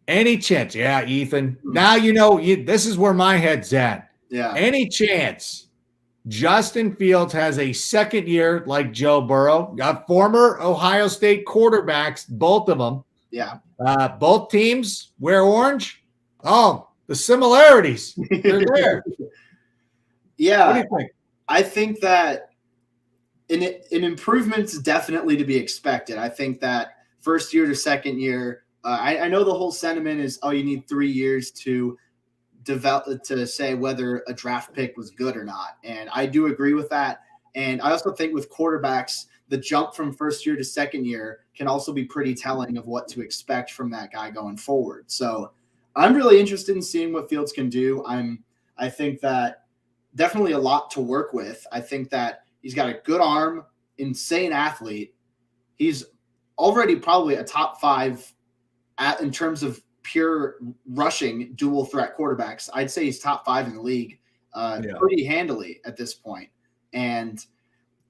Any chance? Yeah, Ethan. Now this is where my head's at. Yeah. Any chance Justin Fields has a second year like Joe Burrow? Got former Ohio State quarterbacks, both of them. Yeah. Both teams wear orange. Oh, the similarities. They're there. Yeah. What do you think? I think that an improvement's definitely to be expected. I think that first year to second year, I know the whole sentiment is, you need 3 years to develop to say whether a draft pick was good or not. And I do agree with that. And I also think with quarterbacks, the jump from first year to second year can also be pretty telling of what to expect from that guy going forward. So I'm really interested in seeing what Fields can do. I think that definitely a lot to work with. I think that he's got a good arm, insane athlete. He's already probably a top 5 in terms of pure rushing dual threat quarterbacks. I'd say he's top 5 in the league pretty handily at this point. And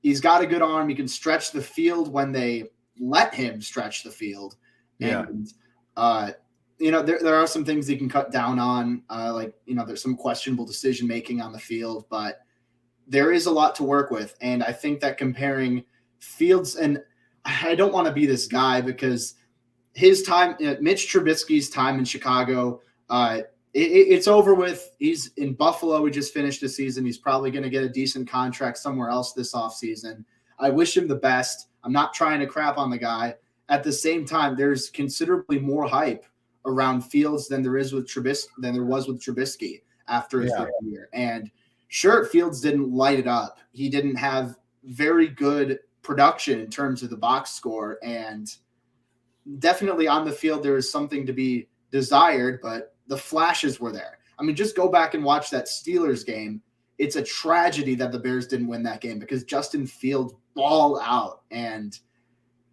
he's got a good arm. He can stretch the field when they let him stretch the field. Yeah. And, there are some things he can cut down on, there's some questionable decision-making on the field, but there is a lot to work with. And I think that comparing Fields, and I don't want to be this guy because his time, Mitch Trubisky's time in Chicago, it's over with. He's in Buffalo. We just finished the season. He's probably going to get a decent contract somewhere else this offseason. I wish him the best. I'm not trying to crap on the guy. At the same time, there's considerably more hype around Fields than there was with Trubisky after his third year. And sure, Fields didn't light it up. He didn't have very good production in terms of the box score, and definitely on the field there is something to be desired, but the flashes were there. I mean, just go back and watch that Steelers game. It's a tragedy that the Bears didn't win that game because Justin Fields balled out. And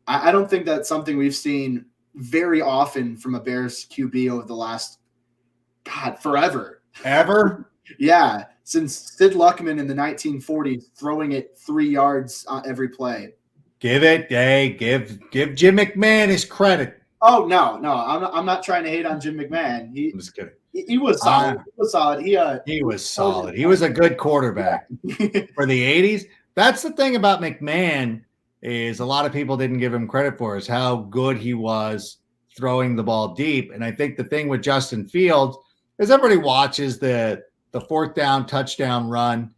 I don't think that's something we've seen very often from a Bears QB over the last, forever. Ever? Yeah. Since Sid Luckman in the 1940s throwing it 3 yards on every play. Give Jim McMahon his credit. Oh no, I'm not trying to hate on Jim McMahon. I'm just kidding. He was solid. He was solid. He was solid. He was a good quarterback for the 80s. That's the thing about McMahon is a lot of people didn't give him credit for is how good he was throwing the ball deep. And I think the thing with Justin Fields is everybody watches the fourth down touchdown run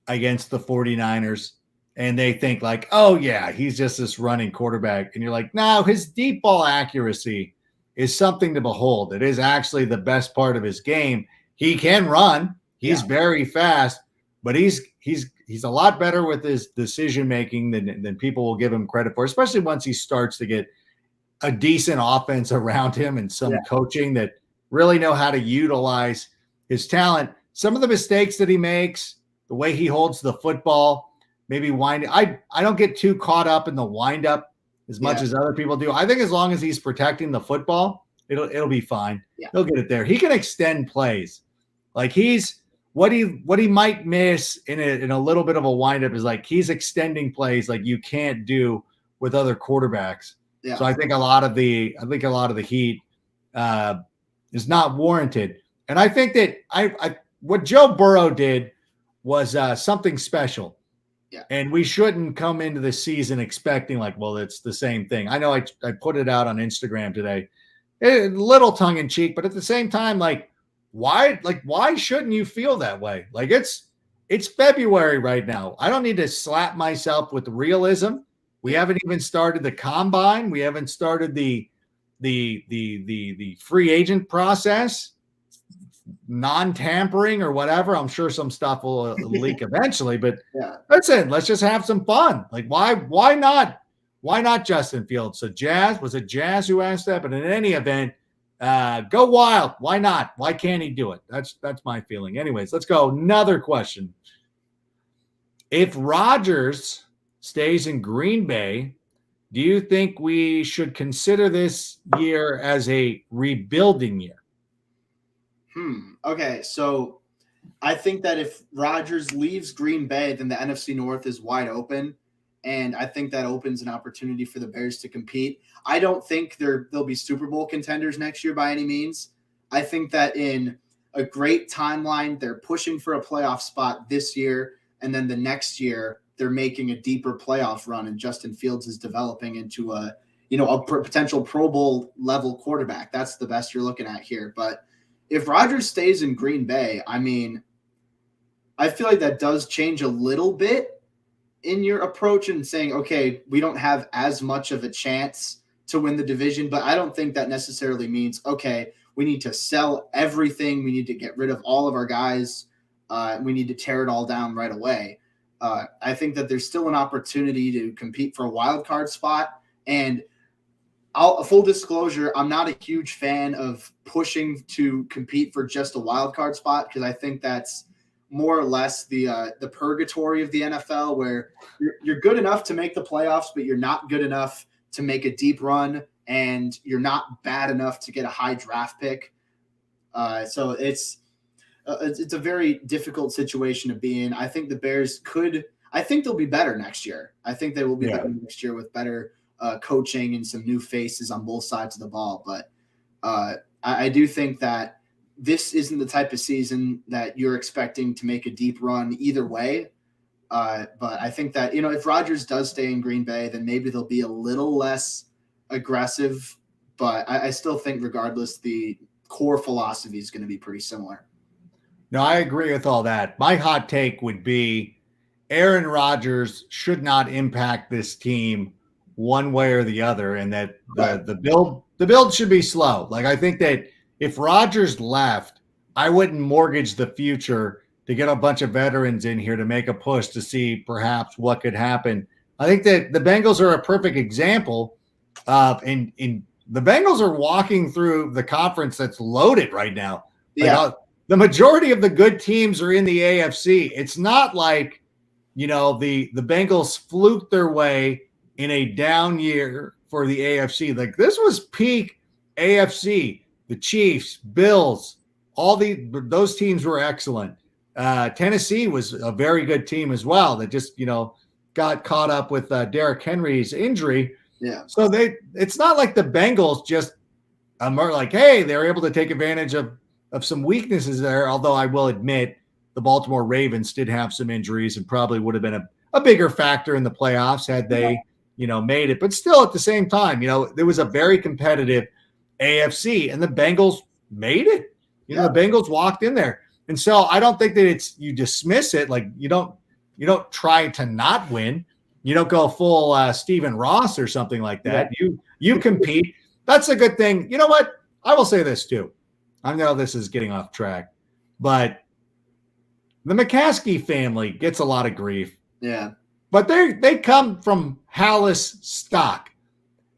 against the 49ers and they think like, oh yeah, he's just this running quarterback. And you're like, no, his deep ball accuracy is something to behold. It is actually the best part of his game. He can run. He's very fast, but he's a lot better with his decision making than people will give him credit for, especially once he starts to get a decent offense around him and some coaching that really know how to utilize his talent. Some of the mistakes that he makes, the way he holds the football, maybe I don't get too caught up in the wind up as much as other people do. I think as long as he's protecting the football, it'll be fine. Yeah. He'll get it there. He can extend plays. Like he's what he might miss in a little bit of a windup is like he's extending plays like you can't do with other quarterbacks. Yeah. So I think a lot of the heat is not warranted. And I think that what Joe Burrow did was something special. Yeah. And we shouldn't come into the season expecting like, well, it's the same thing. I know I put it out on Instagram today. A little tongue in cheek, but at the same time, like why shouldn't you feel that way? Like it's February right now. I don't need to slap myself with realism. We haven't even started the combine. We haven't started the free agent process, non-tampering or whatever. I'm sure some stuff will leak eventually, but that's it. Let's just have some fun. Like why not? Why not Justin Fields? So was it Jazz who asked that? But in any event, go wild. Why not? Why can't he do it? That's my feeling. Anyways, let's go. Another question. If Rodgers stays in Green Bay, do you think we should consider this year as a rebuilding year? Okay, so I think that if Rodgers leaves Green Bay, then the NFC North is wide open. And I think that opens an opportunity for the Bears to compete. I don't think they'll be Super Bowl contenders next year by any means. I think that in a great timeline, they're pushing for a playoff spot this year. And then the next year, they're making a deeper playoff run. And Justin Fields is developing into a potential Pro Bowl level quarterback. That's the best you're looking at here. But if Rodgers stays in Green Bay, I mean, I feel like that does change a little bit in your approach and saying, okay, we don't have as much of a chance to win the division, but I don't think that necessarily means, okay, we need to sell everything. We need to get rid of all of our guys. We need to tear it all down right away. I think that there's still an opportunity to compete for a wild card spot. And full disclosure, I'm not a huge fan of pushing to compete for just a wild card spot because I think that's more or less the purgatory of the NFL, where you're good enough to make the playoffs, but you're not good enough to make a deep run, and you're not bad enough to get a high draft pick. So it's a very difficult situation to be in. I think the Bears I think they'll be better next year. I think they will be better next year with better coaching and some new faces on both sides of the ball. But I do think that this isn't the type of season that you're expecting to make a deep run either way. But I think that, if Rodgers does stay in Green Bay, then maybe they'll be a little less aggressive. But I still think regardless, the core philosophy is going to be pretty similar. No, I agree with all that. My hot take would be Aaron Rodgers should not impact this team one way or the other, and that the build should be slow. Like I think that if Rodgers left, I wouldn't mortgage the future to get a bunch of veterans in here to make a push to see perhaps what could happen. I think that the Bengals are a perfect example of, in the Bengals are walking through the conference that's loaded right now. Like, the majority of the good teams are in the AFC. It's not like, the Bengals fluked their way in a down year for the AFC. Like this was peak AFC. The Chiefs, Bills, those teams were excellent. Tennessee was a very good team as well. That just, got caught up with Derrick Henry's injury. Yeah. So it's not like the Bengals just are like, hey, they're able to take advantage of some weaknesses there. Although I will admit the Baltimore Ravens did have some injuries and probably would have been a bigger factor in the playoffs had they, made it. But still, at the same time, there was a very competitive AFC, and the Bengals made it. The Bengals walked in there, and so I don't think that you dismiss it. Like you don't try to not win. You don't go full Stephen Ross or something like that. Yeah. You compete. That's a good thing. You know what? I will say this too. I know this is getting off track, but the McCaskey family gets a lot of grief. Yeah. But they come from Hallis stock.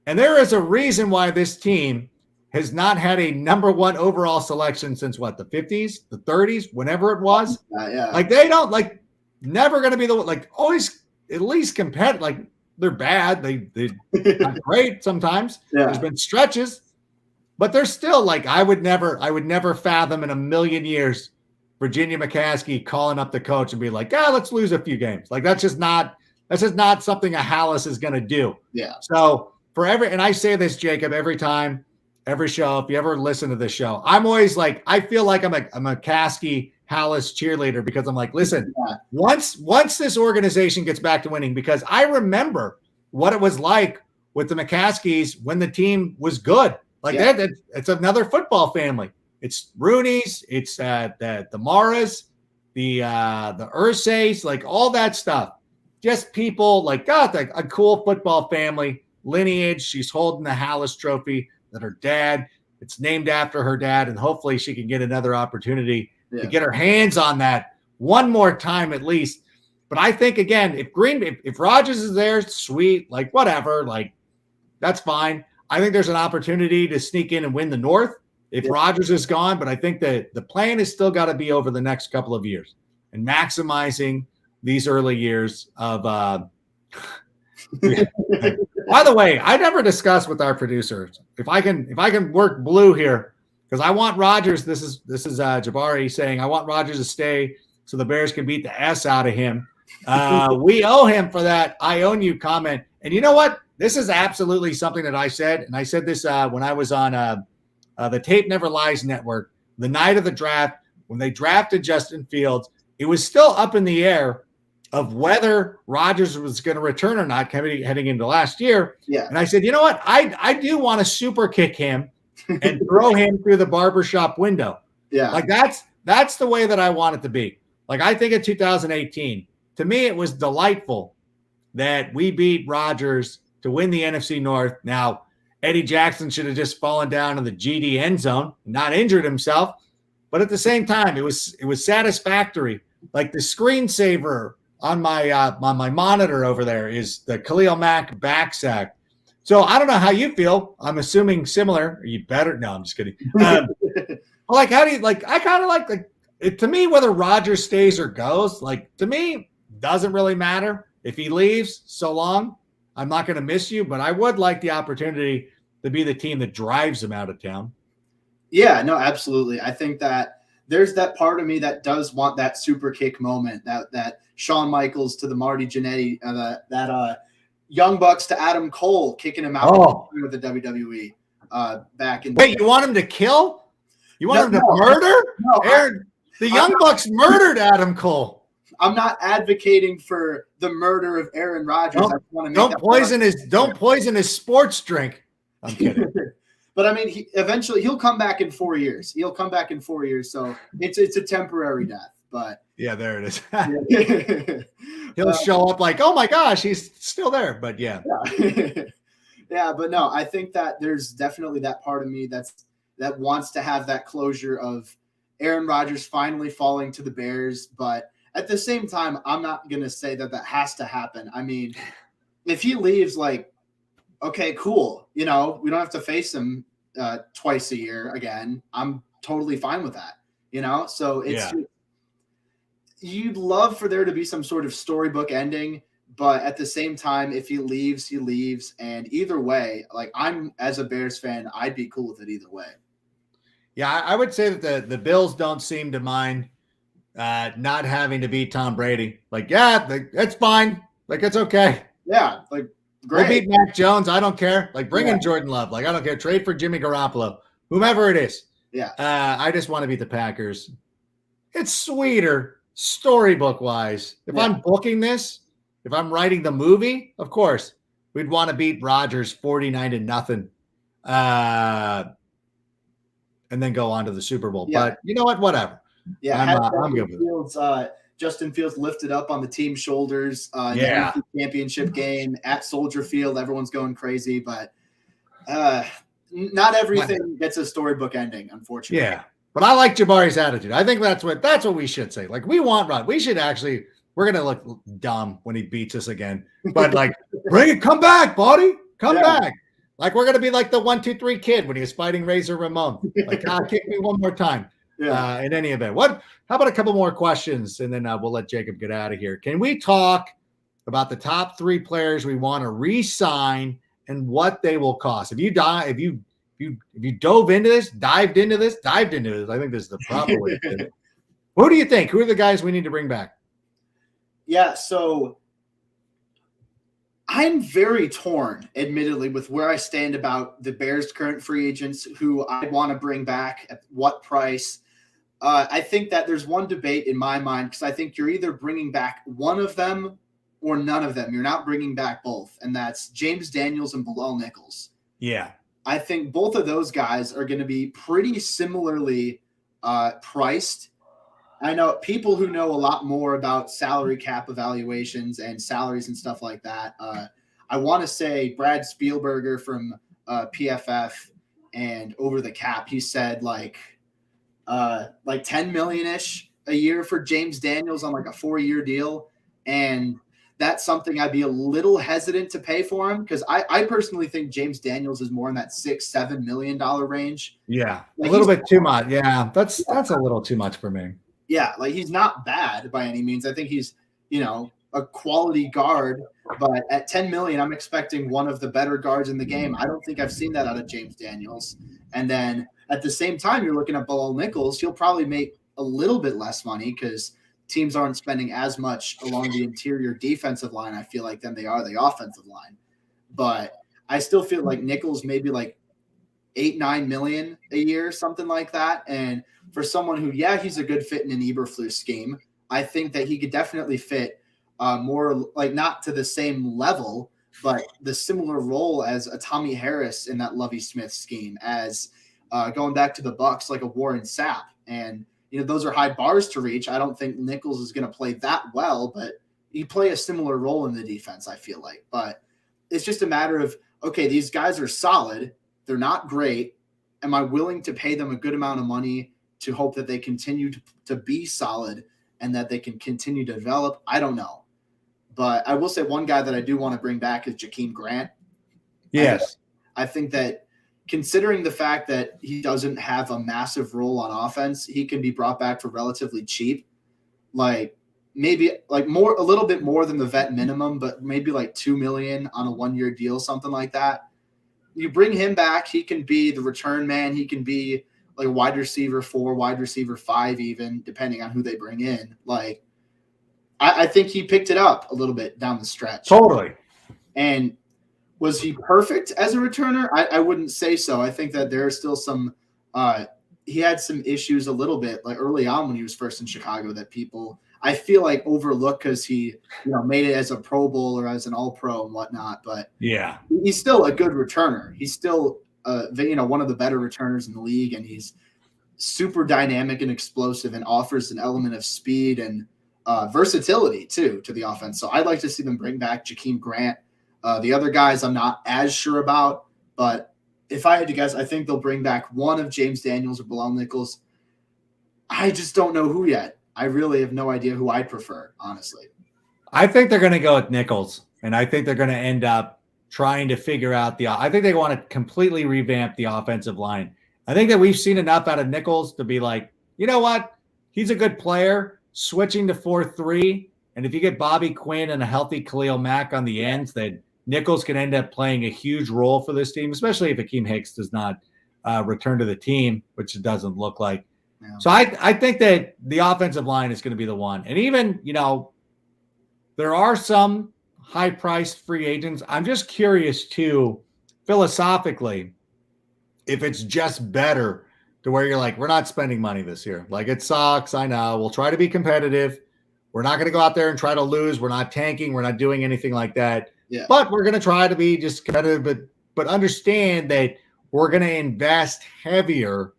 And there is a reason why this team has not had a number one overall selection since what, the 50s, the 30s, whenever it was. Yeah. Like they don't never going to be always at least competitive. Like they're bad. They're not great sometimes. Yeah. There's been stretches, but they're still I would never fathom in a million years Virginia McCaskey calling up the coach and be like, let's lose a few games. Like that's just not something a Hallis is going to do. Yeah. So and I say this, Jacob, every time, every show, if you ever listen to this show, I'm always I feel like I'm a McCaskey Hallis cheerleader because I'm like, listen, once this organization gets back to winning, because I remember what it was like with the McCaskies when the team was good. It's another football family. It's Rooney's, it's the Maras, the Ursays, all that stuff. Just people a cool football family lineage. She's holding the Hallis trophy that her dad, it's named after her dad, and hopefully she can get another opportunity to get her hands on that one more time at least. But I think, again, if Rodgers is there, sweet, whatever, that's fine. I think there's an opportunity to sneak in and win the North if Rodgers is gone, but I think that the plan has still got to be over the next couple of years and maximizing these early years of by the way, I never discussed with our producers if I can work blue here, because I want Rodgers. This is Jabari saying I want Rodgers to stay so the Bears can beat the S out of him. We owe him for that I own you comment. And you know what? This is absolutely something that I said, and I said this when I was on the Tape Never Lies network the night of the draft when they drafted Justin Fields. It was still up in the air of whether Rodgers was going to return or not heading into last year. Yeah. And I said, you know what? I do want to super kick him and throw him through the barbershop window. Yeah. That's the way that I want it to be. I think in 2018, to me, it was delightful that we beat Rodgers to win the NFC North. Now, Eddie Jackson should have just fallen down in the GD end zone, not injured himself. But at the same time, it was satisfactory. The screensaver on my monitor over there is the Khalil Mack back sack. So I don't know how you feel. I'm assuming similar. Are you better? No, I'm just kidding. How do you I kind of it, to me, whether Rodgers stays or goes, to me, doesn't really matter. If he leaves, so long. I'm not going to miss you, but I would like the opportunity to be the team that drives him out of town. Yeah, no, absolutely. I think that there's that part of me that does want that super kick moment, that Shawn Michaels to the Marty Jannetty, that Young Bucks to Adam Cole kicking him out with the WWE back in. Wait, you want him to kill? You want him to murder? No, Aaron, the Young Bucks murdered Adam Cole. I'm not advocating for the murder of Aaron Rodgers. Don't poison his sports drink. I'm kidding. But I mean, he'll come back in 4 years. So it's a temporary death. But yeah, there it is. He'll show up oh my gosh, he's still there. But yeah. Yeah, but no, I think that there's definitely that part of me that wants to have that closure of Aaron Rodgers finally falling to the Bears. But at the same time, I'm not going to say that has to happen. I mean, if he leaves, okay, cool. We don't have to face him twice a year again. I'm totally fine with that, So it's you'd love for there to be some sort of storybook ending, but at the same time, if he leaves, he leaves. And either way, I'm, as a Bears fan, I'd be cool with it either way. Yeah, I would say that the Bills don't seem to mind not having to beat Tom Brady. That's fine. Like, it's okay. Yeah, like great. We'll beat Mac Jones. I don't care. Like, bring in Jordan Love. Like, I don't care. Trade for Jimmy Garoppolo, whomever it is. Yeah. I just want to beat the Packers. It's sweeter, storybook-wise. If I'm booking this, if I'm writing the movie, of course, we'd want to beat Rodgers 49-0. And then go on to the Super Bowl. Yeah. But you know what? Whatever. Yeah, I'm good with it. Justin Fields lifted up on the team's shoulders. In the NFC championship game at Soldier Field. Everyone's going crazy, but not everything gets a storybook ending, unfortunately. Yeah, but I like Jabari's attitude. I think that's what we should say. Like, we want Rod. We should actually. We're gonna look dumb when he beats us again. But like, bring it. Come back, buddy. Come back. Like, we're gonna be like the 1, 2, 3 kid when he was fighting Razor Ramon. Like, kick me one more time. Yeah. In any event, how about a couple more questions, and then we'll let Jacob get out of here. Can we talk about the top 3 players we want to re-sign and what they will cost? If you dived into this, I think this is the proper way to do it. Who do you think? Who are the guys we need to bring back? Yeah, so I'm very torn, admittedly, with where I stand about the Bears' current free agents who I want to bring back at what price. I think that there's one debate in my mind because I think you're either bringing back one of them or none of them. You're not bringing back both, and that's James Daniels and Bilal Nichols. Yeah. I think both of those guys are going to be pretty similarly priced. I know people who know a lot more about salary cap evaluations and salaries and stuff like that. I want to say Brad Spielberger from PFF and Over the Cap, he said like 10 million-ish a year for James Daniels on like a 4-year deal. And that's something I'd be a little hesitant to pay for him because I personally think James Daniels is more in that $6-7 million range. Yeah, like a little bit too much. Yeah, that's a little too much for me. Yeah, like he's not bad by any means. I think he's, a quality guard, but at 10 million, I'm expecting one of the better guards in the game. I don't think I've seen that out of James Daniels. And then at the same time, you're looking at Bilal Nichols. He'll probably make a little bit less money because teams aren't spending as much along the interior defensive line, I feel like, than they are the offensive line. But I still feel like Nichols maybe like 8-9 million a year, something like that. And for someone who, he's a good fit in an Eberflus scheme, I think that he could definitely fit more like not to the same level, but the similar role as a Tommy Harris in that Lovie Smith scheme, as going back to the Bucks, like a Warren Sapp. And, those are high bars to reach. I don't think Nichols is going to play that well, but he play a similar role in the defense, I feel like. But it's just a matter of, okay, these guys are solid. They're not great. Am I willing to pay them a good amount of money to hope that they continue to be solid and that they can continue to develop? I don't know. But I will say one guy that I do want to bring back is Jakeem Grant. Yes. I think that considering the fact that he doesn't have a massive role on offense, he can be brought back for relatively cheap. Like maybe like a little bit more than the vet minimum, but maybe like $2 million on a 1-year deal, something like that. You bring him back, he can be the return man. He can be like wide receiver 4, wide receiver 5, even depending on who they bring in. Like, I think he picked it up a little bit down the stretch. Totally. And was he perfect as a returner? I wouldn't say so. I think that there are still some he had some issues a little bit like early on when he was first in Chicago that people I feel like overlook because he made it as a Pro Bowl or as an All-Pro and whatnot. But yeah, he's still a good returner. He's still one of the better returners in the league, and he's super dynamic and explosive and offers an element of speed and versatility too to the offense. So I'd like to see them bring back Jakeem Grant. The other guys I'm not as sure about, but if I had to guess, I think they'll bring back one of James Daniels or Bilal Nichols. I just don't know who yet. I really have no idea who I'd prefer, honestly. I think they're going to go with Nichols, and I think they're going to end up trying to figure out I think they want to completely revamp the offensive line. I think that we've seen enough out of Nichols to be like, you know what? He's a good player. Switching to 4-3, and if you get Bobby Quinn and a healthy Khalil Mack on the ends, then Nichols can end up playing a huge role for this team, especially if Akeem Hicks does not return to the team, which it doesn't look like. Yeah. So I think that the offensive line is going to be the one. And even, there are some high-priced free agents. I'm just curious, too, philosophically, if it's just better to where you're like, we're not spending money this year. Like, it sucks. I know. We'll try to be competitive. We're not going to go out there and try to lose. We're not tanking. We're not doing anything like that. Yeah. But we're going to try to be just competitive, but understand that we're going to invest heavier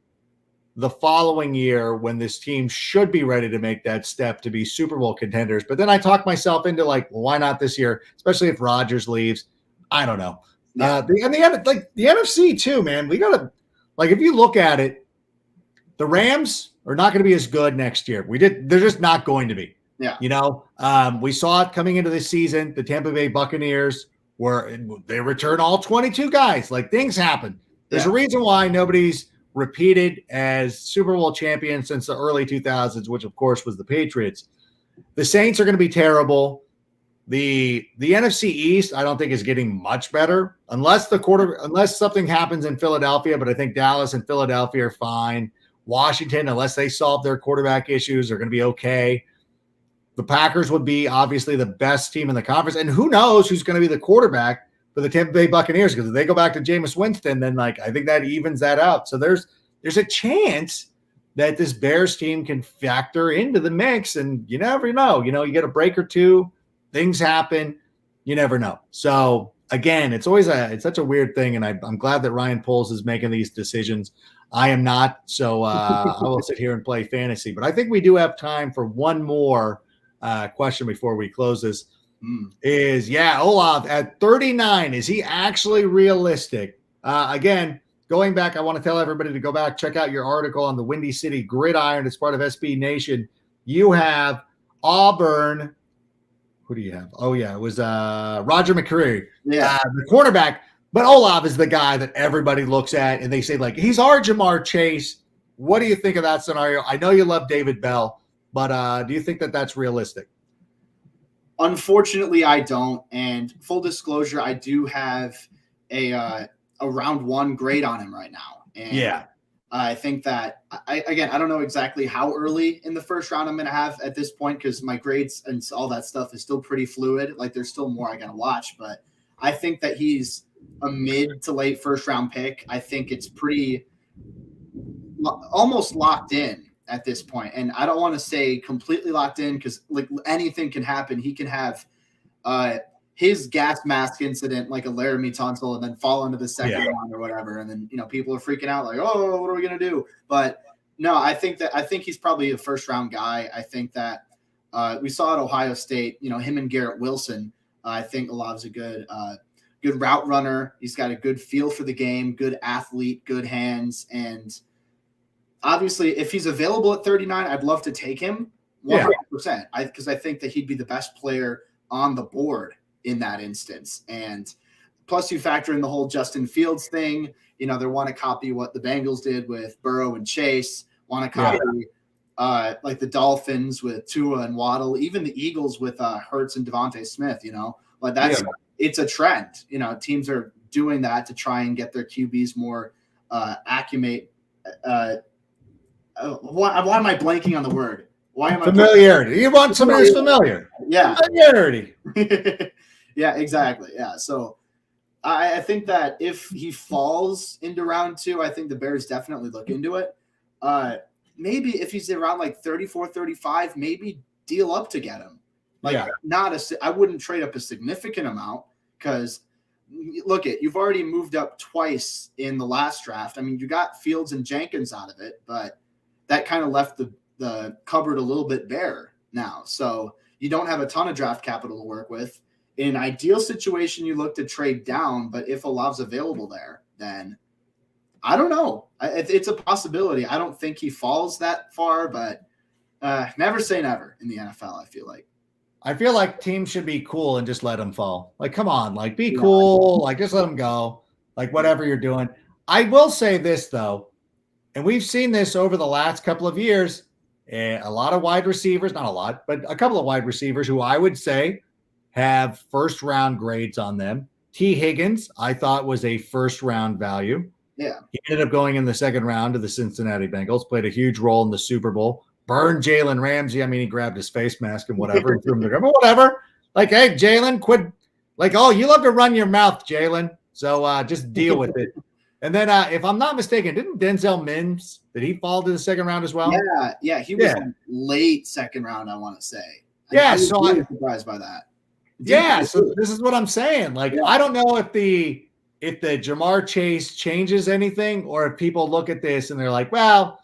the following year when this team should be ready to make that step to be Super Bowl contenders. But then I talk myself into like, well, why not this year? Especially if Rodgers leaves. I don't know. Yeah. The NFC too, man. We got to, like, if you look at it, the Rams are not going to be as good next year. They're just not going to be. Yeah. You know, we saw it coming into this season. The Tampa Bay Buccaneers they return all 22 guys. Like, things happen. There's a reason why nobody's repeated as Super Bowl champion since the early 2000s, which of course was the Patriots. The Saints are going to be terrible. The NFC East, I don't think, is getting much better unless something happens in Philadelphia. But I think Dallas and Philadelphia are fine. Washington, unless they solve their quarterback issues, are going to be okay. The Packers would be obviously the best team in the conference. And who knows who's going to be the quarterback for the Tampa Bay Buccaneers, because if they go back to Jameis Winston, then like I think that evens that out. So there's a chance that this Bears team can factor into the mix, and you never know. You know, you get a break or two, things happen, you never know. So again, it's such a weird thing, and I'm glad that Ryan Poles is making these decisions. I am not, so I will sit here and play fantasy. But I think we do have time for one more question before we close this. Olaf at 39, is he actually realistic? Again, going back, I want to tell everybody to go back, check out your article on the Windy City Gridiron. It's part of SB Nation. You have Auburn. Who do you have? Oh, yeah, it was Roger McCreary, the cornerback. But Olaf is the guy that everybody looks at, and they say, like, he's our Jamar Chase. What do you think of that scenario? I know you love David Bell, but do you think that that's realistic? Unfortunately, I don't. And full disclosure, I do have a round 1 grade on him right now. And I think that I don't know exactly how early in the first round I'm going to have at this point, because my grades and all that stuff is still pretty fluid. Like, there's still more I got to watch, but I think that he's a mid to late first round pick. I think it's pretty almost locked in at this point. And I don't want to say completely locked in, because like anything can happen. He can have his gas mask incident, like a Laramie tonsil, and then fall into the second round or whatever. And then, you know, people are freaking out like, oh, what are we going to do? But no, I think he's probably a first round guy. I think that we saw at Ohio State, you know, him and Garrett Wilson. I think Olav's a good route runner. He's got a good feel for the game, good athlete, good hands. And obviously, if he's available at 39, I'd love to take him 100%. Because I think that he'd be the best player on the board in that instance. And plus, you factor in the whole Justin Fields thing. You know, they want to copy what the Bengals did with Burrow and Chase. Want to copy like the Dolphins with Tua and Waddle. Even the Eagles with Hurts and Devontae Smith. You know, like it's a trend. You know, teams are doing that to try and get their QBs more accurate. Why am I blanking on the word? Why am I familiarity? You want somebody who's familiar. Yeah. Familiarity. Yeah, exactly. Yeah. So I think that if he falls into round 2, I think the Bears definitely look into it. Maybe if he's around like 34, 35, maybe deal up to get him. Like I wouldn't trade up a significant amount, because look you've already moved up twice in the last draft. I mean, you got Fields and Jenkins out of it, but that kind of left the cupboard a little bit bare now. So you don't have a ton of draft capital to work with. In an ideal situation, you look to trade down, but if Olav's available there, then I don't know. It's a possibility. I don't think he falls that far, but never say never in the NFL, I feel like. Teams should be cool and just let him fall. Like, come on, like, be cool. Like, just let him go. Like, whatever you're doing. I will say this, though, and we've seen this over the last couple of years. A lot of wide receivers, not a lot, but a couple of wide receivers who I would say have first-round grades on them. T. Higgins, I thought, was a first-round value. Yeah. He ended up going in the second round to the Cincinnati Bengals, played a huge role in the Super Bowl. Burned Jalen Ramsey. I mean, he grabbed his face mask and whatever and threw him the ground. But whatever. Like, hey, Jalen, quit Like, oh, you love to run your mouth, Jalen. So just deal with it. And then, if I'm not mistaken, didn't Denzel Mims, did he fall to the second round as well? Yeah, he was late second round, I want to say. Yeah, I was so really surprised by that. Yeah, so this is what I'm saying. Like, I don't know if the Jamar Chase changes anything, or if people look at this and they're like, well,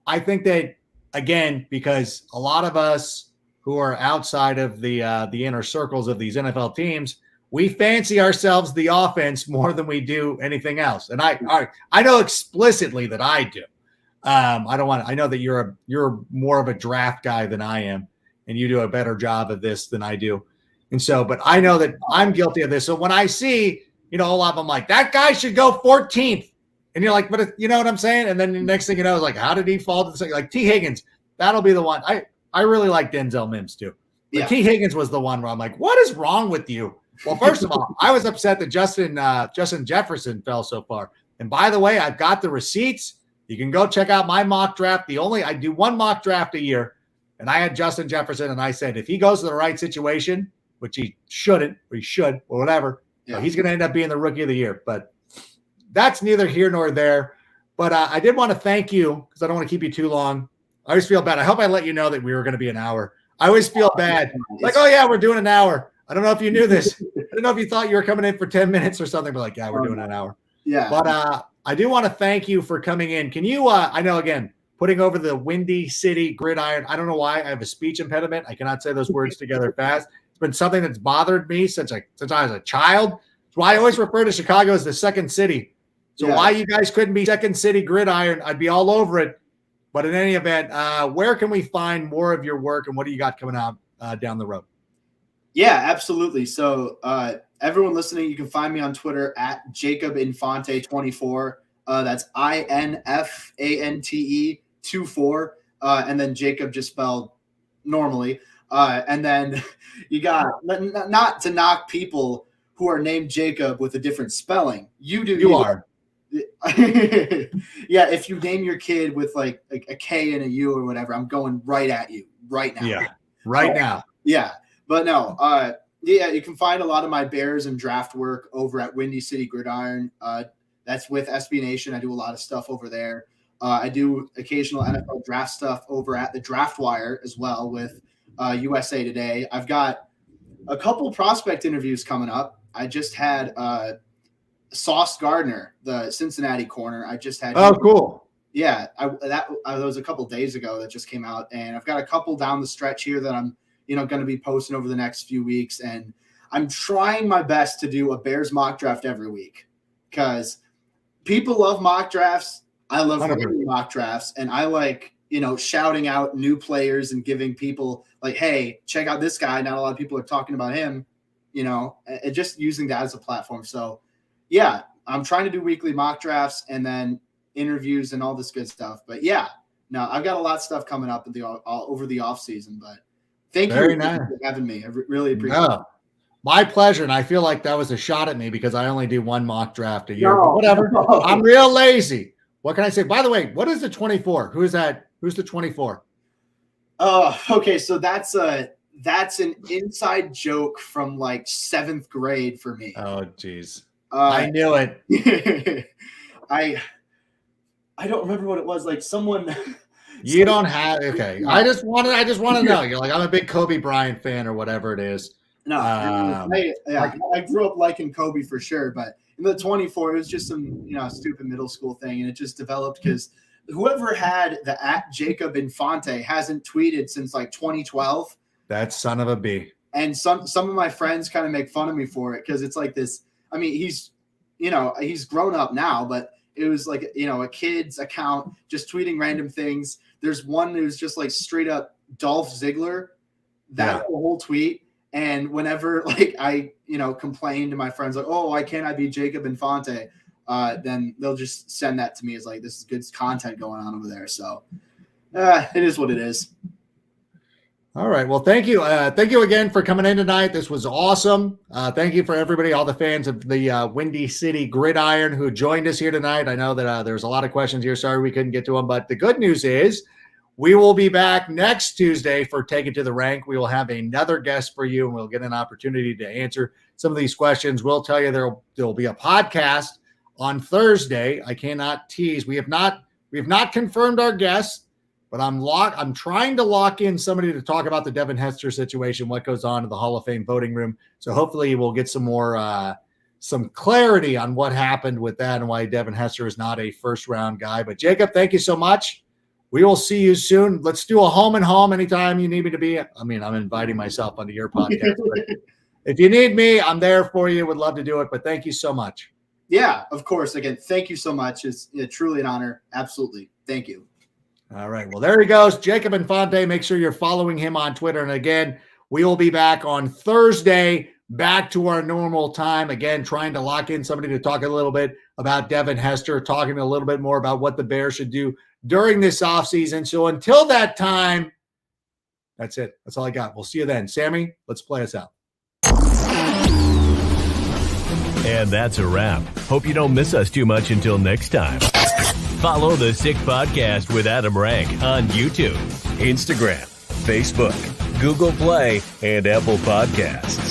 I think that, again, because a lot of us who are outside of the inner circles of these NFL teams, we fancy ourselves the offense more than we do anything else. And I know explicitly that I do. I know that you're more of a draft guy than I am, and you do a better job of this than I do. And so, but I know that I'm guilty of this. So when I see, a lot of them like, that guy should go 14th. And you're like, but you know what I'm saying? And then the next thing you know is like, how did he fall to the second? Like T. Higgins, that'll be the one. I really like Denzel Mims too. But T. Higgins was the one where I'm like, what is wrong with you? Well, first of all, I was upset that Justin Jefferson fell so far. And by the way, I've got the receipts. You can go check out my mock draft. I do one mock draft a year. And I had Justin Jefferson, and I said, if he goes to the right situation, which he shouldn't, or he should, or whatever, he's going to end up being the rookie of the year. But that's neither here nor there. But I did want to thank you, because I don't want to keep you too long. I always feel bad. I hope I let you know that we were going to be an hour. I always feel bad. Like, oh, yeah, we're doing an hour. I don't know if you knew this. I don't know if you thought you were coming in for 10 minutes or something, but like, yeah, we're doing an hour. Yeah. But I do want to thank you for coming in. Can you, I know, again, putting over the Windy City Gridiron, I don't know why. I have a speech impediment. I cannot say those words together fast. It's been something that's bothered me since I was a child. That's why I always refer to Chicago as the second city. So why you guys couldn't be Second City Gridiron, I'd be all over it. But in any event, where can we find more of your work, and what do you got coming out down the road? Yeah, absolutely. So everyone listening, you can find me on Twitter at JacobInfante24. That's INFANTE 24. And then Jacob just spelled normally. And then you got, not to knock people who are named Jacob with a different spelling. You are. Yeah, if you name your kid with like a K and a U or whatever, I'm going right at you right now. Yeah, right now. Yeah. But no, you can find a lot of my Bears and draft work over at Windy City Gridiron. That's with SB Nation. I do a lot of stuff over there. I do occasional NFL draft stuff over at the Draft Wire as well with USA Today. I've got a couple prospect interviews coming up. I just had Sauce Gardner, the Cincinnati corner. I just had. Oh, cool. Yeah, that was a couple days ago that just came out, and I've got a couple down the stretch here that I'm going to be posting over the next few weeks. And I'm trying my best to do a Bears mock draft every week because people love mock drafts. I love mock drafts, and I like, shouting out new players and giving people like, hey, check out this guy. Not a lot of people are talking about him, and just using that as a platform. So yeah, I'm trying to do weekly mock drafts and then interviews and all this good stuff. But yeah, no, I've got a lot of stuff coming up over the off season, but thank you for having me. I really appreciate it. My pleasure. And I feel like that was a shot at me because I only do one mock draft a year. But whatever. I'm real lazy. What can I say? By the way, what is the 24? Who is that? Who's the 24? Okay. So that's an inside joke from like 7th grade for me. Oh, geez. I knew it. I don't remember what it was. Like someone. You don't have. Okay. I just want to know. You're like, I'm a big Kobe Bryant fan or whatever it is. No, I grew up liking Kobe for sure, but in the 24, it was just some stupid middle school thing, and it just developed because whoever had the at Jacob Infante hasn't tweeted since like 2012. That son of a B. And some of my friends kind of make fun of me for it because it's like this. I mean, he's grown up now, but it was like a kid's account just tweeting random things. There's one who's just like straight up Dolph Ziggler. That's the whole tweet. And whenever like I, complain to my friends like, oh, why can't I be Jacob Infante? Then they'll just send that to me as like, this is good content going on over there. So it is what it is. All right. Well, thank you. Thank you again for coming in tonight. This was awesome. Thank you for everybody, all the fans of the Windy City Gridiron who joined us here tonight. I know that there's a lot of questions here. Sorry we couldn't get to them. But the good news is We will be back next Tuesday for Take It to the Rank. We will have another guest for you, and we'll get an opportunity to answer some of these questions. We'll tell you there will be a podcast on Thursday. I cannot tease. We have not confirmed our guests, but I'm trying to lock in somebody to talk about the Devin Hester situation, what goes on in the Hall of Fame voting room. So hopefully we'll get some more some clarity on what happened with that and why Devin Hester is not a first-round guy. But Jacob, thank you so much. We will see you soon. Let's do a home and home anytime you need me to be. I mean, I'm inviting myself onto your podcast. But if you need me, I'm there for you. Would love to do it. But thank you so much. Yeah, of course. Again, thank you so much. It's truly an honor. Absolutely. Thank you. All right. Well, there he goes. Jacob Infante. Make sure you're following him on Twitter. And again, we will be back on Thursday, back to our normal time. Again, trying to lock in somebody to talk a little bit about Devin Hester, talking a little bit more about what the Bears should do during this offseason. So until that time, that's it. That's all I got. We'll see you then. Sammy, let's play us out. And that's a wrap. Hope you don't miss us too much until next time. Follow the Sick Podcast with Adam Rank on YouTube, Instagram, Facebook, Google Play, and Apple Podcasts.